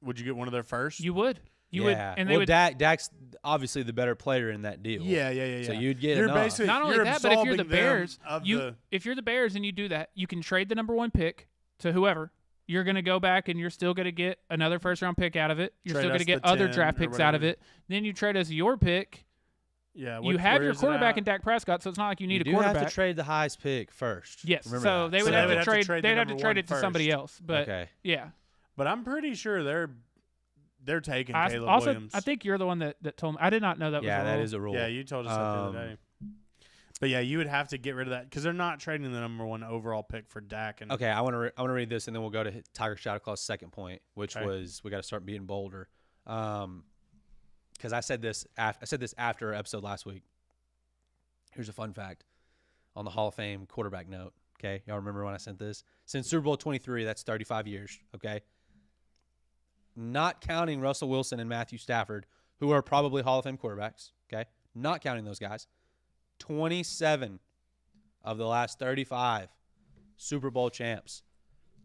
Would you get one of their first? You would. You would. yeah. And they well, would. Dak's obviously the better player in that deal. Yeah. So you'd get You're enough. basically Not only you're that, but if you're the absolving them Bears, of if you're the Bears and you do that, you can trade the number 1 pick to whoever. You're going to go back and you're still going to get another first-round pick out of it. You're Trade still going us to get the other 10 draft or picks out of whatever. it. Then you trade us your pick. Yeah. You have where your is it quarterback at? in Dak Prescott, so it's not like you need You a do quarterback. have to trade the highest pick first. Yes, Remember so that. they would So have they to would have to trade. trade the They'd have to number trade one it to somebody first. else. But Okay. yeah, But I'm pretty sure they're taking I Caleb also Williams. I think you're the one that told me. I did not know that was Yeah, a that rule. is a rule. Yeah, you told us that the other day. But yeah, you would have to get rid of that because they're not trading the number 1 overall pick for Dak. And Okay, I want to read this, and then we'll go to Tiger Shadowclaw's second point, which Okay. was we got to start being bolder. because I said this after our episode last week. Here's a fun fact on the Hall of Fame quarterback note. Okay, y'all remember when I sent this? Since Super Bowl 23, that's 35 years. Okay, not counting Russell Wilson and Matthew Stafford, who are probably Hall of Fame quarterbacks. Okay, not counting those guys. 27 of the last 35 Super Bowl champs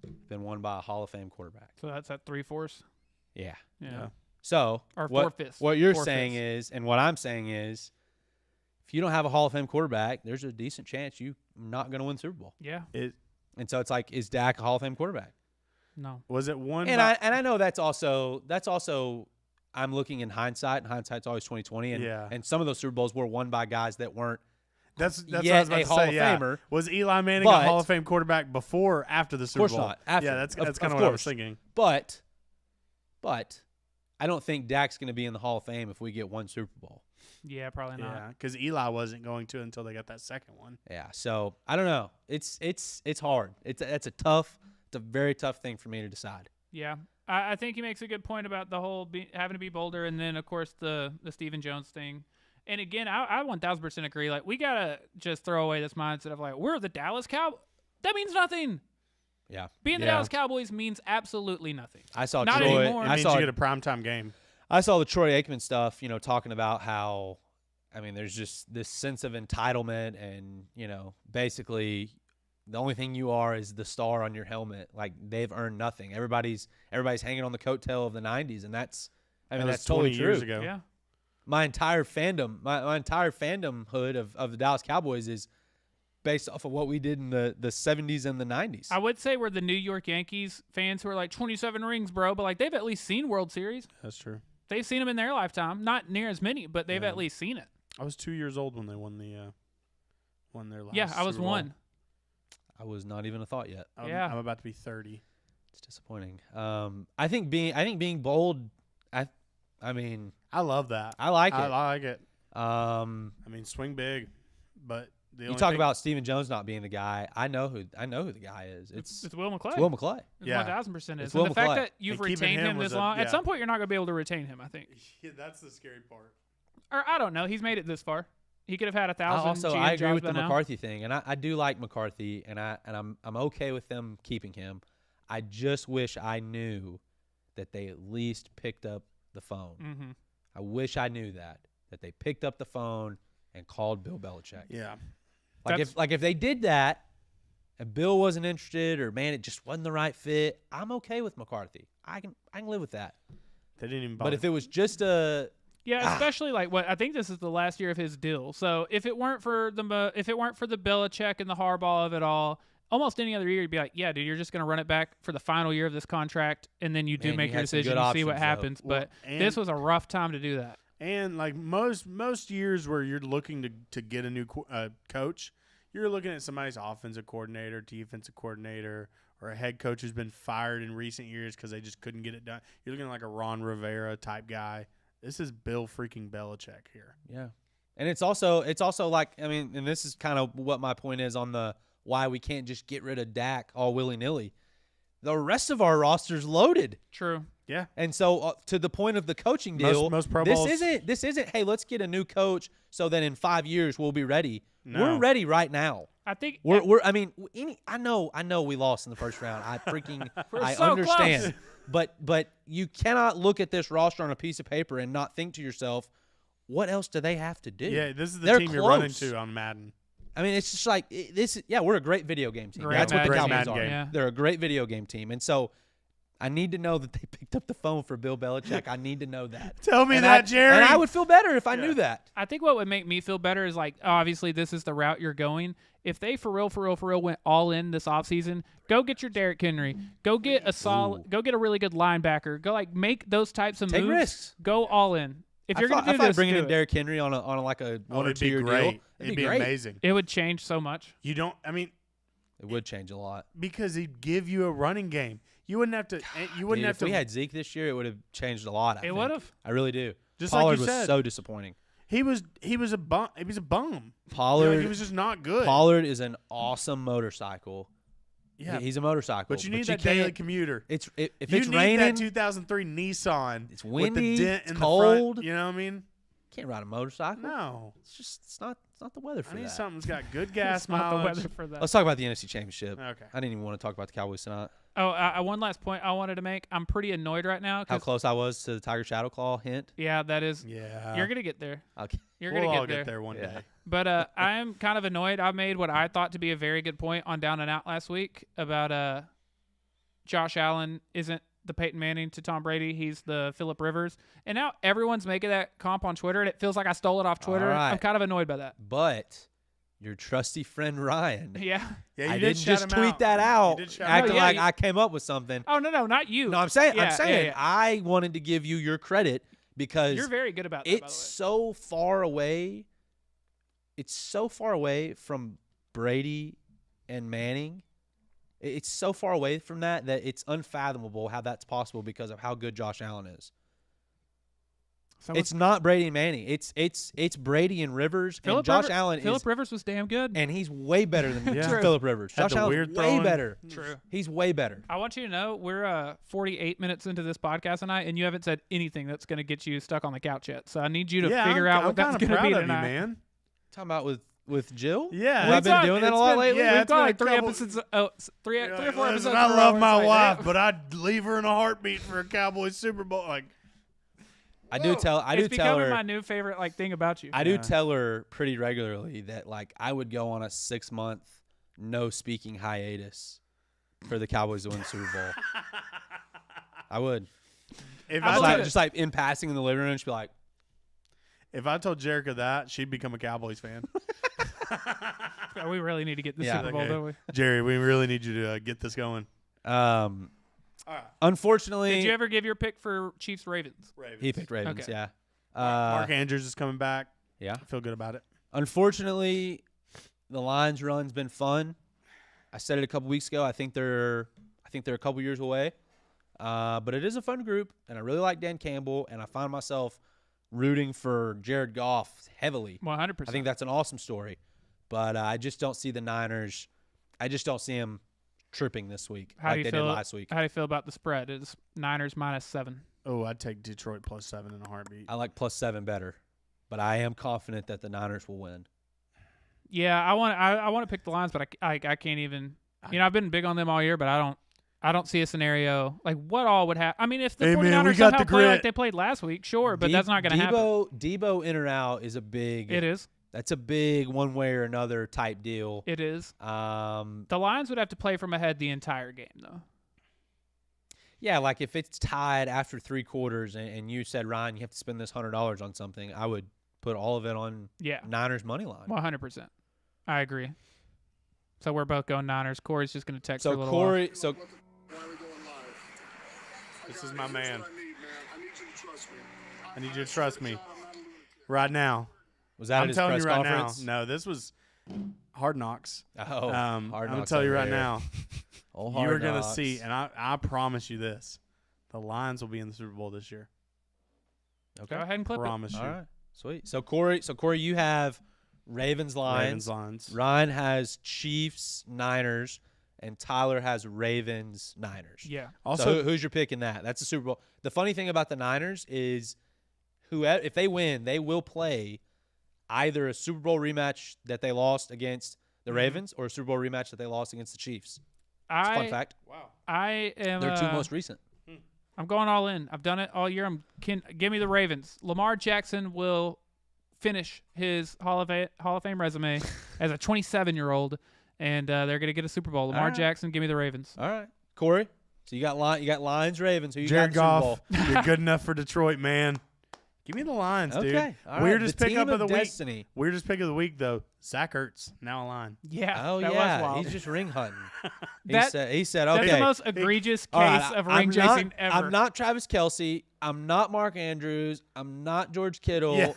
have been won by a Hall of Fame quarterback. So that's at 3/4. Yeah. Yeah. So Or what 4/5. what you're 4/5. saying is, and what I'm saying is, if you don't have a Hall of Fame quarterback, there's a decent chance you're not going to win Super Bowl. Yeah. And so it's like, is Dak a Hall of Fame quarterback? No. Was it one? And I know that's also I'm looking in hindsight, and hindsight's always 20/20. And Yeah. and some of those Super Bowls were won by guys that weren't That's what I yet was about a to Hall say. of Yeah. Famer. Was Eli Manning a But- Hall of Fame quarterback before or after the Super course Bowl? not. After. Yeah, that's Of- kind of of what I was course. thinking. But I don't think Dak's going to be in the Hall of Fame if we get one Super Bowl. Yeah, probably not. Yeah, because Eli wasn't going to until they got that second one. Yeah, so I don't know. It's hard. It's a very tough thing for me to decide. Yeah. I think he makes a good point about the whole having to be bolder, and then, of course, the Stephen Jones thing. And, again, I 1,000% agree. Like, we got to just throw away this mindset of, like, we're the Dallas Cowboys. That means nothing. Yeah, Being the Dallas Cowboys means absolutely nothing. I saw Not Troy. anymore. It I means saw you get a primetime game. I saw the Troy Aikman stuff. Talking about how, I mean, there's just this sense of entitlement, and basically, the only thing you are is the star on your helmet. Like, they've earned nothing. Everybody's hanging on the coattail of the '90s, and that's That totally 20 true. years ago. Yeah. My entire fandomhood of the Dallas Cowboys is based off of what we did in the 70s and the 90s. I would say we're the New York Yankees fans who are like 27 rings, bro, but like they've at least seen World Series. That's true. They've seen them in their lifetime. Not near as many, but they've Yeah. at least seen it. I was 2 years old when they won their last. Yeah, I was Super Bowl. 1. I was not even a thought yet. Yeah. I'm about to be 30. It's disappointing. I think being bold. I mean, I love that. I like it. I like it. I Um, mean, swing big, but the you only talk thing- about Stephen Jones not being the guy. I know who the guy is. It's It's Will McClay. Will McClay. It's Yeah. 1,000% is. It's And Will the fact McClay. that you've And keeping retained him him was this a- long, yeah. at some point you're not going to be able to retain him, I think. Yeah, that's the scary part. Or I don't know. He's made it this far. He could have had 1,000 GM I agree jobs with by the now. McCarthy thing, and I do like McCarthy, and I'm okay with them keeping him. I just wish I knew that they at least picked up the phone. Mm-hmm. I wish I knew that they picked up the phone and called Bill Belichick. Yeah. If they did that, and Bill wasn't interested, or man, it just wasn't the right fit, I'm okay with McCarthy. I can live with that. They didn't even But bother. if it was just a Yeah, especially like what I think this is the last year of his deal. So if it weren't for the Belichick and the Harbaugh of it all, almost any other year you'd be like, yeah, dude, you're just gonna run it back for the final year of this contract, and then you do Man, make you your had some decision good and see what options, though. happens. Well, But and- this was a rough time to do that. And like most years where you're looking to get a new coach, you're looking at somebody's offensive coordinator, defensive coordinator, or a head coach who's been fired in recent years because they just couldn't get it done. You're looking at like a Ron Rivera type guy. This is Bill freaking Belichick here. Yeah. And it's also like, I mean, and this is kind of what my point is on the why we can't just get rid of Dak all willy-nilly. The rest of our roster's loaded. True. Yeah. And so to the point of the coaching deal, Most Pro this Bowls- isn't hey, let's get a new coach so that in 5 years we'll be ready. No. We're ready right now. I think I know we lost in the first round. I We're so understand. But you cannot look at this roster on a piece of paper and not think to yourself, what else do they have to do? Yeah, this is the They're team you're running close. to on Madden. I mean, it's just like we're a great video game team. Great That's what the Madden Cowboys game. are. Yeah. They're a great video game team. And so I need to know that they picked up the phone for Bill Belichick. I need to know that. Tell me And that, Jerry. And I would feel better if I Yeah. knew that. I think what would make me feel better is like, obviously this is the route you're going. If they for real went all in this offseason, go get your Derrick Henry. Go get go get a really good linebacker. Go like make those types of Take moves. risks. Go all in. If you're I going to do thought this, bringing do in it. Derrick Henry on like a one or it'd two be year great. deal, It'd be great. amazing. It would change so much. You don't. I mean, It would change a lot. because he'd give you a running game. You wouldn't have to. You wouldn't Dude, have if to. we had Zeke this year, it would have changed a lot. I It think. would've. I really do. Just like Pollard you was said. so disappointing. He was a bum. He was a bum. Pollard He was just not good. Pollard is an awesome motorcycle, Yeah, He's a motorcycle. but you need that daily commuter. If You it's need raining, that 2003 Nissan. it's windy, with the dent it's in cold. The front, you know what I mean? Can't ride a motorcycle. No. It's not the weather for I need that. something that's got good gas It's not the mileage. weather for that. Let's talk about the NFC Championship. Okay. I didn't even want to talk about the Cowboys tonight. Oh, one last point I wanted to make. I'm pretty annoyed right now. How 'Cause, close I was to the Tiger Shadow Claw hint. yeah, that is. Yeah. You're gonna get there. Okay. You're we'll gonna all get there. one Yeah. day. But I'm kind of annoyed. I made what I thought to be a very good point on Down and Out last week about Josh Allen isn't the Peyton Manning to Tom Brady. He's the Phillip Rivers. And now everyone's making that comp on Twitter, and it feels like I stole it off Twitter. All right. I'm kind of annoyed by that. But your trusty friend Ryan. Yeah. Yeah, you I did didn't shout just him tweet out. that out, You did shout acting him out. like Yeah, you- I came up with something. Oh, no, not you. No, I'm saying Yeah. I wanted to give you your credit because You're very good about that, by the way. it's so far away. It's so far away from Brady and Manning. It's so far away from that it's unfathomable how that's possible because of how good Josh Allen is. It's not Brady and Manning. It's Brady and Rivers and Josh Allen Phillip Rivers was damn good. and he's way better than Yeah. Phillip Rivers. Had Josh the Allen's weird way throwing. better. True. He's way better. I want you to know we're 48 minutes into this podcast tonight, and you haven't said anything that's going to get you stuck on the couch yet. So I need you to figure out what that's going to to be of tonight. you, man. Talking about with Jill? Yeah. Well, I've been doing that a lot lately. Yeah, We've it's got been like a three couple- episodes. Three or four Listen, episodes. I in a love row. my It's like, wife, damn. but I'd leave her in a heartbeat for a Cowboys Super Bowl. Like, I do tell It's tell becoming her my new favorite thing about you. I do tell her pretty regularly that I would go on a 6-month no speaking hiatus for the Cowboys to win the Super Bowl. I would. if I I, believe told, Just in passing in the living room, she'd be like, if I told Jerica that, she'd become a Cowboys fan. We really need to get the Yeah. Super Bowl, Okay. don't we? Jerry, we really need you to get this going. All right. Unfortunately, Did you ever give your pick for Chiefs Ravens? Ravens. he picked Ravens. Okay. Yeah. Mark Andrews is coming back. Yeah. I feel good about it. Unfortunately, the Lions run's been fun. I said it a couple weeks ago. I think they're a couple years away. But it is a fun group, and I really like Dan Campbell, and I find myself rooting for Jared Goff heavily. 100%. I think that's an awesome story. But I just don't see the Niners. I just don't see them tripping this week How do like you they feel did last week. How do you feel about the spread? It's Niners -7. Oh, I'd take Detroit +7 in a heartbeat. I like +7 better, but I am confident that the Niners will win. Yeah, I want to pick the Lions, but I can't even. I've been big on them all year, but I don't see a scenario like what all would happen. I mean, if the Hey, 49ers man, we got somehow the play like grit. they played last week, sure, but that's not going to happen. Debo in or out is a big. It is. That's a big one way or another type deal. It is. Um, The Lions would have to play from ahead the entire game, though. yeah, like if it's tied after 3 quarters and you said, Ryan, you have to spend this $100 on something, I would put all of it on Yeah, Niners money line. 100%. I agree. So we're both going Niners. Corey's just going to text her a So little Corey, while. so Why are we going live? This is my man. That's what I need, man. I need you to trust me. I need you to trust me right now. was that at I'm his telling press you right conference? now. No, this was Hard Knocks. Oh, I'm Hard going to Knocks tell you over right there. now. Oh, You are Hard going to Knocks. see, and I promise you this: the Lions will be in the Super Bowl this year. Okay. Go ahead and clip it. Promise you. All right. Sweet. So Corey, you have Ravens Ravens Lions. Lions. Ryan has Chiefs Niners, and Tyler has Ravens Niners. Yeah. Also, So who's your pick in that? That's the Super Bowl. The funny thing about the Niners is, if they win, they will play either a Super Bowl rematch that they lost against the Ravens or a Super Bowl rematch that they lost against the Chiefs. It's a fun fact. wow. I am. They're two most recent. I'm going all in. I've done it all year. Give me the Ravens. Lamar Jackson will finish his Hall of Fame resume as a 27-year-old, and they're going to get a Super Bowl. Lamar right. Jackson, give me the Ravens. All right, Corey. So you got Lions, Ravens. Who you Jared got in the Super Goff, Bowl? you're good enough for Detroit, man. Give me the Lions, dude. Okay. All right. Weirdest The pickup team of the destiny. week. Weirdest pick of the week, though. Zach Ertz, now a line. Yeah. Oh that yeah, was wild. he's just ring hunting. That- he said, That's okay. the most egregious All right, case of I'm ring chasing ever. I'm not Travis Kelce. I'm not Mark Andrews. I'm not George Kittle. Yeah.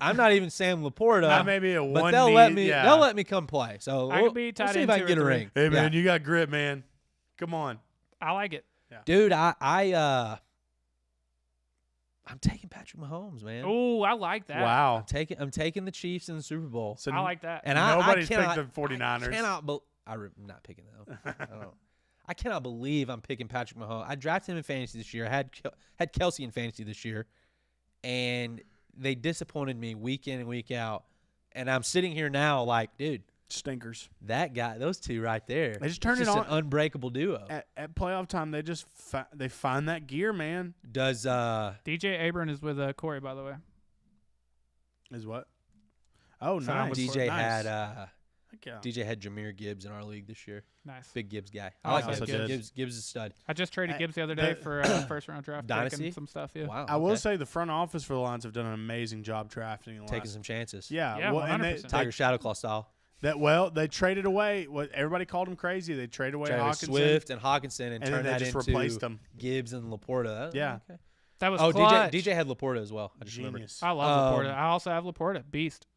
I'm not even Sam Laporta. That may be a but one. they'll knee, let me. yeah. They'll let me come play. So I we'll, could be we'll tight see if end I 2 can get or a 3. ring. Hey man, Yeah. you got grit, man. Come on. I like it. Dude, I'm taking Patrick Mahomes, man. Oh, I like that. Wow. I'm taking the Chiefs in the Super Bowl. So I like that. And nobody's I cannot, picked the 49ers. I'm not picking them. I cannot believe I'm picking Patrick Mahomes. I drafted him in fantasy this year. I had Kelsey in fantasy this year, and they disappointed me week in and week out. And I'm sitting here now like, dude, Stinkers. that guy, those two right there. They just turn it's it just on. an unbreakable duo. At playoff time, they just they find that gear, man. Does DJ Abram is with Corey, by the way. Is what? Oh, So I nice. was- DJ nice. had Heck yeah. DJ had Jameer Gibbs in our league this year. Nice. Big Gibbs guy. Oh, I like also Gibbs. did. Gibbs is a stud. I just traded Hey, Gibbs the other day they- for a first-round draft pick Dynasty? and some stuff. Yeah. Wow. I will okay. say the front office for the Lions have done an amazing job drafting. In the Taking last, some chances. yeah, Yeah, well, and 100%. Tiger Shadowclaw style. they traded away what everybody called him crazy. They traded away Travis Hawkinson, Swift and Hawkinson and and then turned they that just into replaced them. Gibbs and Laporta. Yeah. Okay. That was Oh, clutch. DJ had Laporta as well. I just remembered. Genius. I love Um, Laporta. I also have Laporta. Beast.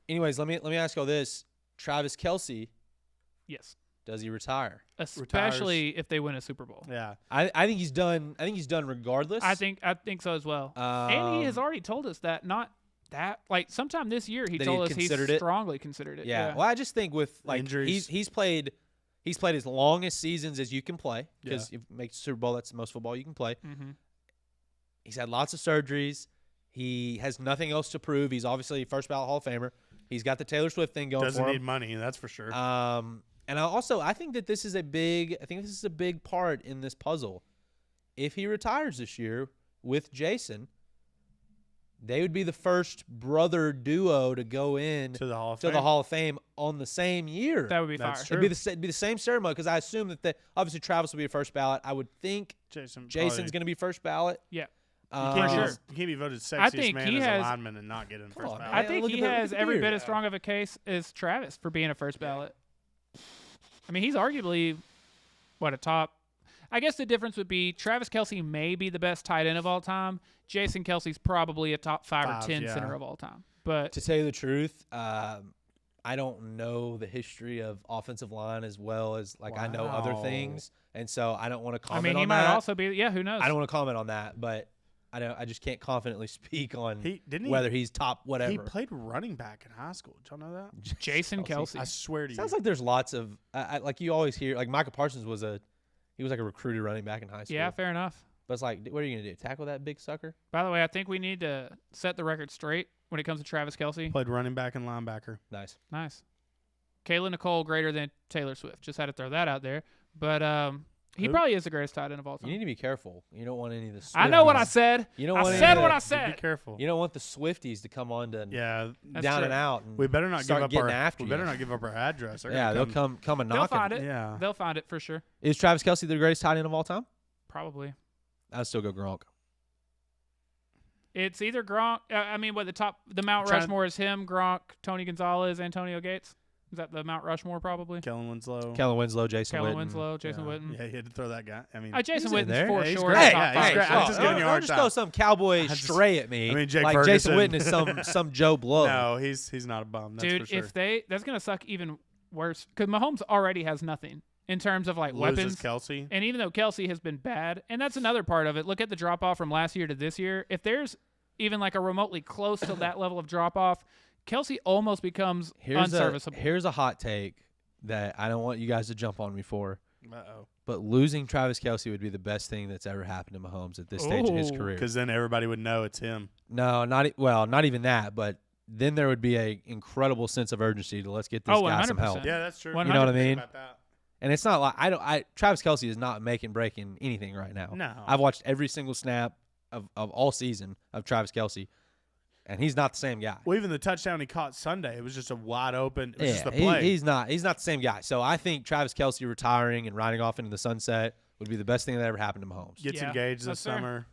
Anyways, let me ask y'all this: Travis Kelce, Yes. does he retire? Especially if they win a Super Bowl. Yeah, I think he's done. I think he's done regardless. I think so as well. And he has Um, already told us that like sometime this year he That he told had us he considered it? strongly considered it. Yeah. Well, I just think with like Injuries. he's played as longest seasons as you can play because Yeah. if you make the Super Bowl, that's the most football you can play. Mm-hmm. He's had lots of surgeries. He has nothing else to prove. He's obviously a first ballot Hall of Famer. He's got the Taylor Swift thing going doesn't for need him. money. That's for sure. And I think that this is a big. I think this is a big part in this puzzle. If he retires this year with Jason, they would be the first brother duo to go in to the Hall of to Fame. the Hall of Fame on the same year. That would be That's fire. true. It'd be the same ceremony because I assume that obviously Travis will be a first ballot. I would think Jason's going to be first ballot. Yeah. You can't, For be, sure. you can't be voted I sexiest think man he as has- a lineman and not get in first on, ballot. I Yeah, think look he at the- has look at the every bit beard. as strong of a case as Travis for being a first ballot. I mean, he's arguably a top. I guess the difference would be Travis Kelce may be the best tight end of all time. Jason Kelsey's probably a top 5 or 10 yeah. center of all time. But To tell you the truth, I don't know the history of offensive line as well as I know other Wow. things, and so I don't want to I comment mean, he on might that. also be. Yeah, who knows? I don't want to comment on that, but I just can't confidently speak on Didn't he? whether he's top whatever. He played running back in high school. Did y'all know that? Jason Kelsey. I swear to you. Sounds like there's lots of like you always hear like Michael Parsons was like a recruited running back in high school. Yeah, fair enough. But it's like, what are you gonna do? Tackle that big sucker? By the way, I think we need to set the record straight when it comes to Travis Kelsey. Played running back and linebacker. Nice. Nice. Kayla Nicole greater than Taylor Swift. Just had to throw that out there. But he Who? probably is the greatest tight end of all You time. need to be careful. You don't want any of the. I know what I Swifties- said. You don't I want said any of what the- I Be said. careful. You don't want the Swifties to come on to Yeah, That's down true. and out. And we better not start give up getting our. after We you. better not give up our address. They're Yeah, gonna they'll come and They'll knock find it. it. Yeah. They'll find it for sure. Is Travis Kelce the greatest tight end of all time? Probably. I'd still go Gronk. It's either Gronk. I mean, the Mount Trying to- Rushmore is him, Gronk, Tony Gonzalez, Antonio Gates. Is that the Mount Rushmore probably? Kellen Winslow. Kellen Winslow, Jason Kellen Witten. Winslow, Jason yeah. Witten. Yeah, he had to throw that guy. I mean, Jason He's in Witten's there. for Yeah, he's sure. great. top Yeah, he's five. great. I'm Oh, just giving you a hard Don't just time. throw some cowboy just- stray at me. I mean, Jake like Jason Ferguson. Witten is some Joe Blow. no, he's not a bum. That's Dude, for sure. if that's gonna suck even worse because Mahomes already has nothing in terms of like Loses weapons. Kelsey. And even though Kelsey has been bad, and that's another part of it. Look at the drop off from last year to this year. If there's even like a remotely close to that level of drop off, Kelsey almost becomes unserviceable. Here's a hot take that I don't want you guys to jump on me for. Uh-oh. But losing Travis Kelce would be the best thing that's ever happened to Mahomes at this stage of his Ooh. career. Because then everybody would know it's him. No, not even that. But then there would be a incredible sense of urgency to let's get this Oh, guy some 100%. help. Yeah, that's true. You know what I mean? About that. And it's not like Travis Kelce is not breaking anything right now. No. I've watched every single snap of all season of Travis Kelce, and he's not the same guy. Well, even the touchdown he caught Sunday, it was just a wide open. It was just the he- play. he's not the same guy. So I think Travis Kelce retiring and riding off into the sunset would be the best thing that ever happened to Mahomes. Gets Yeah, engaged this that's fair. summer.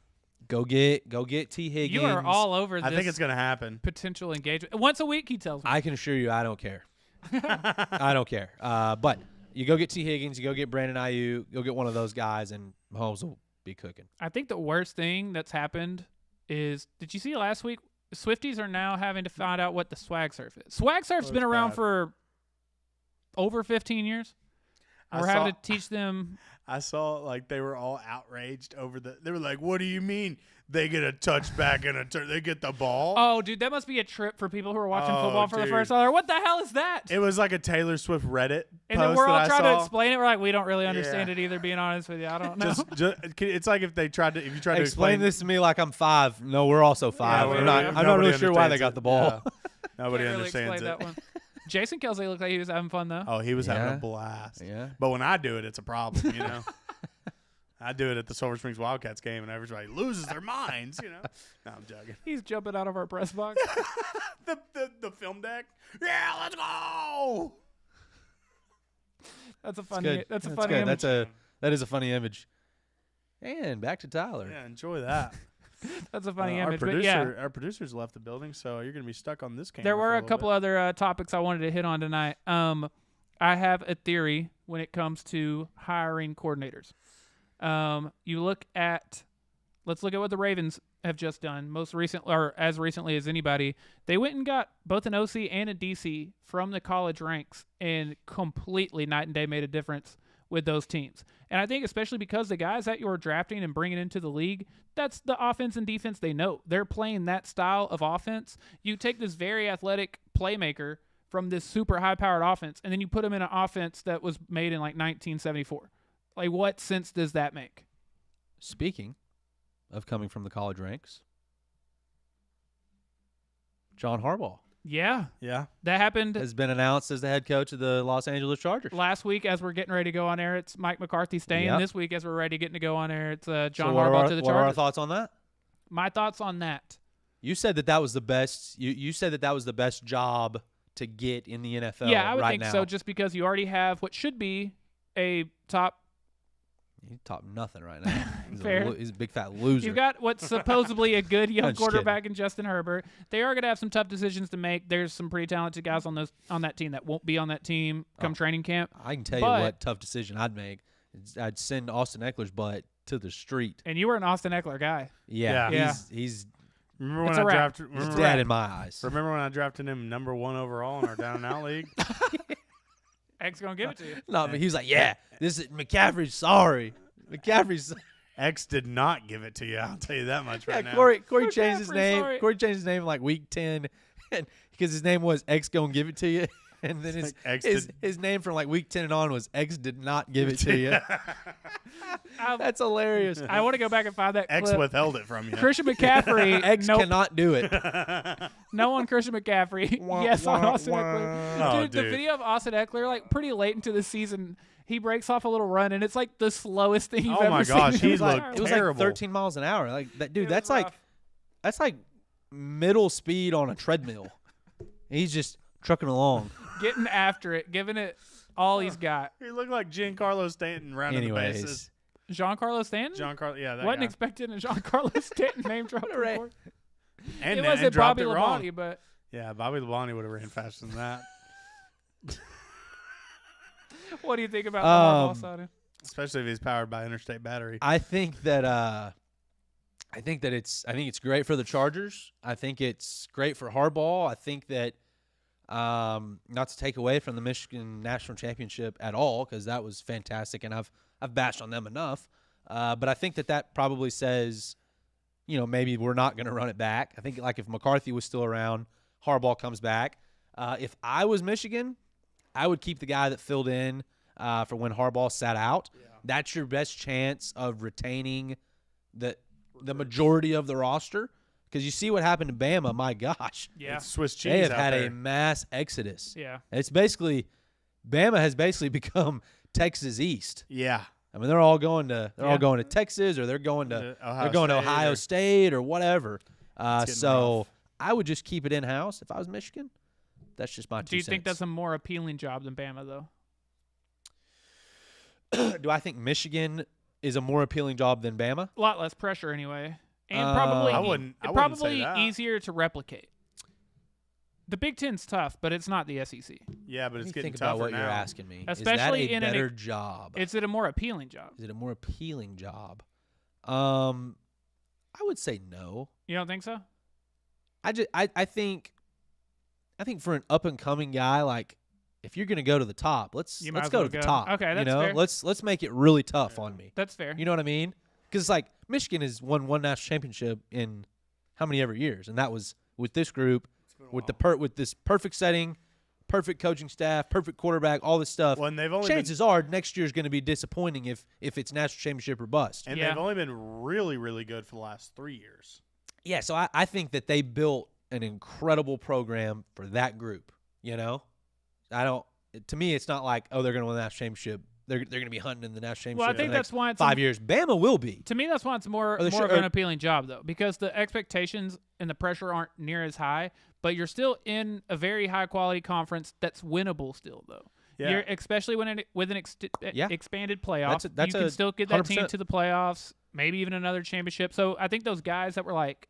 Go get T Higgins. You are all over this I think it's going to happen. potential engagement. Once a week, he tells me. I can assure you, I don't care. I don't care. But you go get T Higgins, you go get Brandon Ayuk, go get one of those guys, and Mahomes will be cooking. I think the worst thing that's happened is, did you see last week? Swifties are now having to find out what the swag surf is. Swag surf's Oh, been it's around bad. for over 15 years. I We're having saw- to teach them I saw like they were all outraged over they were like, what do you mean they get a touchback and they get the ball? Oh, dude, that must be a trip for people who are watching Oh, football for the dude. first time. What the hell is that? It was like a Taylor Swift Reddit And post then we're all that I trying to saw. explain it. We're like, we don't really understand Yeah. it either, being honest with you. I don't know. Just, it's like if you tried to Explain this to me like I'm 5. No, we're also 5. we're- I'm not nobody really sure why they understands got it. the ball. Yeah. Nobody Can't really understands explain it. that one. Jason Kelsey looked like he was having fun, though. Oh, he was having Yeah. a blast. Yeah. But when I do it, it's a problem, you know. I do it at the Silver Springs Wildcats game, and everybody loses their minds, you know. No, I'm joking. He's jumping out of our press box. the film deck. Yeah, let's go. That's a That's funny. good. That's a That's funny good. image. That is a funny image. And back to Tyler. Yeah, enjoy that. That's a funny our image. But yeah, our producers left the building, so you're gonna be stuck on this camera. there for were a little couple bit. other topics I wanted to hit on tonight. I have a theory when it comes to hiring coordinators. You look at, let's look at what the Ravens have just done. Most recent, or as recently as anybody, they went and got both an OC and a DC from the college ranks, and completely night and day made a difference with those teams. And I think especially because the guys that you're drafting and bringing into the league, that's the offense and defense they know. They're playing that style of offense. You take this very athletic playmaker from this super high-powered offense, and then you put him in an offense that was made in like 1974. Like, what sense does that make? Speaking of coming from the college ranks, John Harbaugh Yeah, Yeah. that happened has been announced as the head coach of the Los Angeles Chargers. last week as we're getting ready to go on air. It's Mike McCarthy staying. Yep. This week as we're ready getting to go on air, it's John So what Harbaugh are to the what are our Chargers. thoughts on that? My thoughts on that. You said that was the best. You said that was the best job to get in the NFL. Yeah, I would right think now. so, just because you already have what should be a top. He's top nothing right now. He's, Fair. he's a big fat loser. You've got what's supposedly a good young I'm just kidding. quarterback in Justin Herbert. They are going to have some tough decisions to make. There's some pretty talented guys on that team that won't be on that team come training camp. I can tell but- you what tough decision I'd make. I'd send Austin Eckler's butt to the street. And you were an Austin Eckler guy. Yeah, Yeah. he's Remember when It's a I wrap. drafted? he's Remember, dead in my eyes. remember when I drafted him number 1 overall in our down and out league? X going to give it to you. No, but he was like, "Yeah, this is McCaffrey's sorry. McCaffrey's." X did not give it to you. I'll tell you that much right Yeah, now. Corey changed his McCaffrey, name. sorry. Corey changed his name like week 10, and because his name was X gonna give it to you, and then Like X his name from like week 10 and on was X did not give it to you. That's hilarious. I want to go back and find that X clip. withheld it from you. Christian McCaffrey. X nope. cannot do it. No on Christian McCaffrey. yes on Austin Eckler. Oh, Dude, the dude. video of Austin Eckler, like pretty late into the season, he breaks off a little run, and it's like the slowest thing you've Oh ever my seen. gosh, in he your entire looked life. It was Terrible. like 13 miles an hour. Like that, dude. It was That's rough. like middle speed on a treadmill. He's just trucking along. Getting after it, giving it all he's got. He looked like Giancarlo Stanton rounding the bases. Anyways, Giancarlo Stanton? Giancarlo, yeah, that Wasn't guy. expecting a Giancarlo Stanton name drop Right. before. And It then wasn't dropped Bobby it wrong. Labonte, but Yeah, Bobby Labonte would have ran faster than that. what do you think about the Harbaugh signing? Especially if he's powered by interstate battery. I think that it's great for the Chargers. I think it's great for Harbaugh. I think that not to take away from the Michigan National Championship at all, because that was fantastic, and I've bashed on them enough. But I think that probably says, maybe we're not going to run it back. I think like if McCarthy was still around, Harbaugh comes back. If I was Michigan, I would keep the guy that filled in for when Harbaugh sat out. Yeah. That's your best chance of retaining the majority of the roster, because you see what happened to Bama. My gosh, Yeah. It's Swiss cheese they have out had there. a mass exodus. Yeah. It's basically Bama has basically become Texas East. Yeah. I mean, they're all going to Yeah. Texas, or they're going to Ohio State Ohio or- State or whatever. getting So rough. I would just keep it in house if I was Michigan. That's just my 2 Do you think cents. that's a more appealing job than Bama, though? Do I think Michigan is a more appealing job than Bama? A lot less pressure, anyway, and probably I wouldn't say probably that. easier to replicate. The Big Ten's tough, but it's not the SEC. Yeah, but Let it's me getting think tougher about what now. you're asking me. Especially is that in a an- better job? Is it a more appealing job? Is it a more appealing job? I would say no. You don't think so? I think for an up and coming guy like if you're going to go to the top, let's You might as go well to the go. top. Okay, that's you know, fair. let's make it really tough on me. That's fair. You know what I mean? Because it's like Michigan has won one national championship in how many ever years, and that was with this group, with with this perfect setting, perfect coaching staff, perfect quarterback, all this stuff. Well, and they've only Chances are next year is going to be disappointing if it's national championship or bust. and Yeah. they've only been really, really good for the last 3 years. Yeah, so I think that they built an incredible program for that group. You know, to me, it's not like, oh, they're going to win the national championship. They're going to be hunting in the national championship. Well, I for think the that's next why it's 5 years. Bama will be. To me, that's why it's more Or they of should- an or- appealing job, though, because the expectations and the pressure aren't near as high, but you're still in a very high-quality conference that's winnable still, though. Yeah. You're, especially with an Yeah. expanded playoff, That's you can still get that team 100%. to the playoffs, maybe even another championship. So I think those guys that were like,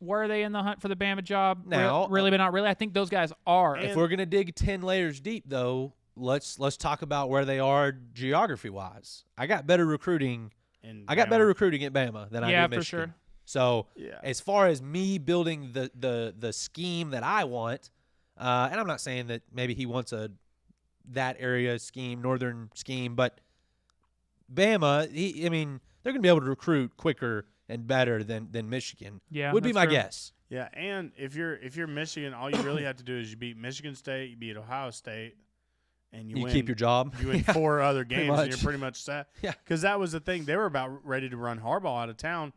were they in the hunt for the Bama job? Now- really, but not really. I think those guys are. And- If we're going to dig 10 layers deep, though, let's talk about where they are geography-wise. I got better recruiting. And I got better recruiting at Bama than I Yeah, do for Michigan. sure. So Yeah. as far as me building the scheme that I want, and I'm not saying that maybe he wants that area scheme, northern scheme, but Bama, they're going to be able to recruit quicker and better than Michigan. Yeah, would be that's my true. guess. Yeah, and if you're Michigan, all you really have to do is you beat Michigan State, you beat Ohio State, and you You win. keep your job. You win Yeah. 4 other pretty games, and you're much. pretty much set. Yeah. Because that was the thing. They were about ready to run Harbaugh out of town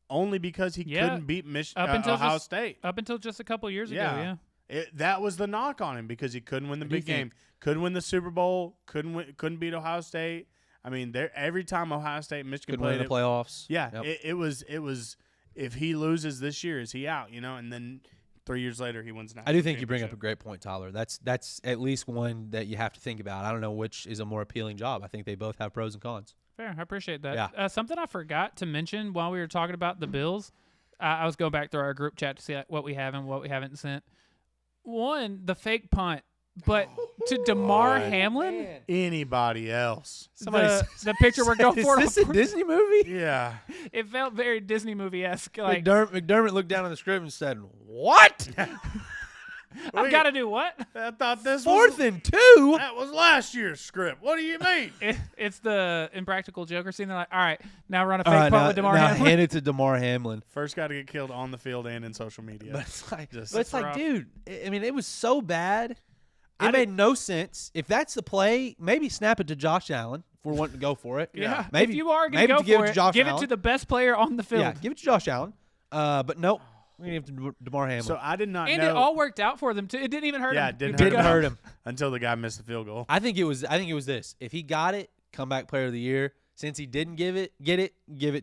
only because he Yeah. couldn't beat Up until Ohio just- State. Up until just a couple years ago, Yeah. yeah. That was the knock on him because he couldn't win the I do big game, couldn't win the Super Bowl, couldn't beat Ohio State. I mean, every time Ohio State and Michigan Could win played in the playoffs. yeah, Yep. it was. If he loses this year, is he out? And then 3 years later, he wins. I do think you bring up a great point, Tyler. That's at least one that you have to think about. I don't know which is a more appealing job. I think they both have pros and cons. Fair. I appreciate that. Yeah. Something I forgot to mention while we were talking about the Bills, I was going back through our group chat to see what we have and what we haven't sent. One, the fake punt, but to DeMar Hamlin, Anybody else? the picture we're going for, Is this a Disney movie? Yeah. it felt very Disney movie-esque. Like, McDermott looked down on the script and said, "What? I've got to do what? I thought this Fourth was and 2? that was last year's script. What do you mean? It's the Impractical Joker scene. They're like, all right, now run a All fake right, punt now, with DeMar now Hamlin. hand it to DeMar Hamlin." First guy to get killed on the field and in social media. But it's like, Just- rough. dude, I mean, it was so bad. I It made no sense. If that's the play, maybe snap it to Josh Allen if we're wanting to go for it. Yeah. Maybe if you are going maybe to go give for it it, to Josh give it Allen. to the best player on the field. Yeah, give it to Josh Allen. But nope, we're going to give it to DeMar Hamlin. So I did not And know. it all worked out for them too. It didn't even hurt Yeah, him. it didn't He didn't took hurt off. him. until the guy missed the field goal. I think it was this. If he got it, comeback player of the year. Since he didn't give it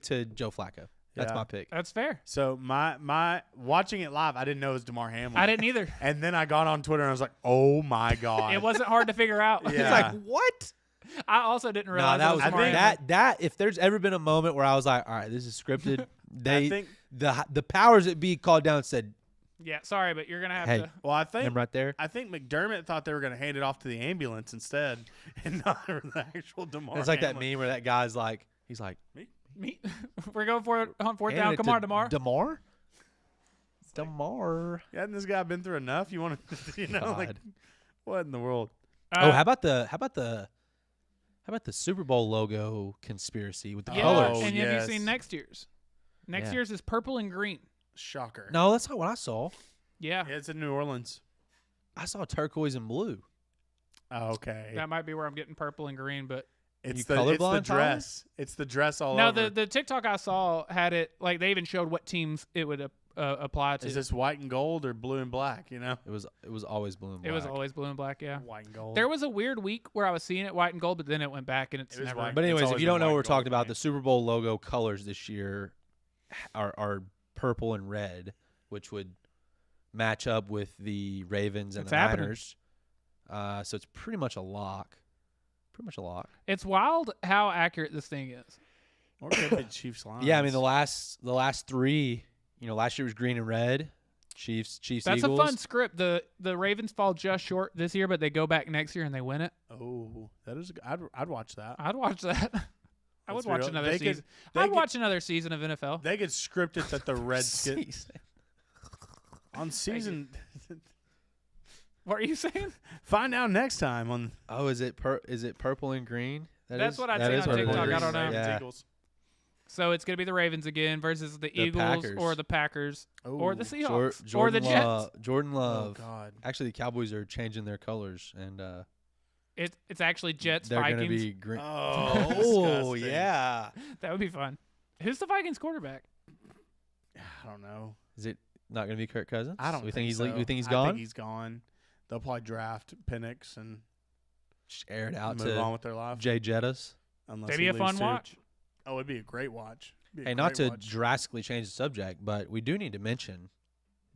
to Joe Flacco. That's Yeah. my pick. That's fair. So my watching it live, I didn't know it was DeMar Hamlin. I didn't either. And then I got on Twitter and I was like, "Oh my god!" It wasn't hard to figure out. Yeah. It's like, what? I also didn't No, realize that it was was DeMar Hamlin. that. If there's ever been a moment where I was like, all right, this is scripted, I think. the powers that be called down and said, Yeah, sorry, but you're gonna have hey, to. Well, I think him right there. I think McDermott thought they were going to hand it off to the ambulance instead, and not the actual DeMar. It's like that Hamlin. meme where that guy's like, he's like, Me, we're going for it on fourth hand down. it Come to on, DeMar. DeMar. Hadn't this guy been through enough? You want to, like, God. what in the world? Oh, how about the Super Bowl logo conspiracy with the yeah, colors? and have yes. you seen next year's? Next Yeah. year's is purple and green. Shocker. No, that's not what I saw. Yeah, Yeah, it's in New Orleans. I saw turquoise and blue. Oh, okay. that might be where I'm getting purple and green, but It's You the colorblind, Tyler? dress. It's the dress all no, over. the TikTok I saw had it like they even showed what teams it would apply to. Is this white and gold or blue and black? You know, It was always blue and black. It was always blue and black. Yeah. white and gold. There was a weird week where I was seeing it white and gold, but then it went back and it's It was never. white. But It's anyways, if always you been don't know white what we're and gold talking about, for me. the Super Bowl logo colors this year are purple and red, which would match up with the Ravens and It's the happening. Niners. So it's pretty much a lock. Pretty much a lock. It's wild how accurate this thing is. Or could be Chiefs Lions. Yeah, I mean the last three. Last year was green and red. Chiefs, That's Eagles. a fun script. The Ravens fall just short this year, but they go back next year and they win it. Oh, that is. I'd watch that. I'd watch that. I would Let's watch be real. another They could- season. they I'd could- watch another season of NFL. They could script it that the Redskins on season. What are you saying? Find out next time on. Oh, is it purple and green? That's what I'd that say is on what it TikTok. I is. don't know. Ravens, Yeah. Eagles. So it's gonna be the Ravens again versus the Eagles Packers. or the Packers or the Ooh. Seahawks or Jordan the Jets. Jordan Oh Love. God. Actually, the Cowboys are changing their colors, and It's actually Jets they're going to Vikings. be green. Oh, disgusting. yeah. That would be fun. Who's the Vikings quarterback? I don't know. Is it not going to be Kirk Cousins? I don't We think he's so. we think he's I gone. think he's gone. They'll probably draft Penix and Just air it out move on to with their life. Jay Jettas. Unless Maybe he a leaves fun too. watch. Oh, it'd be a great watch. Be a Hey, not great to watch. drastically change the subject, but we do need to mention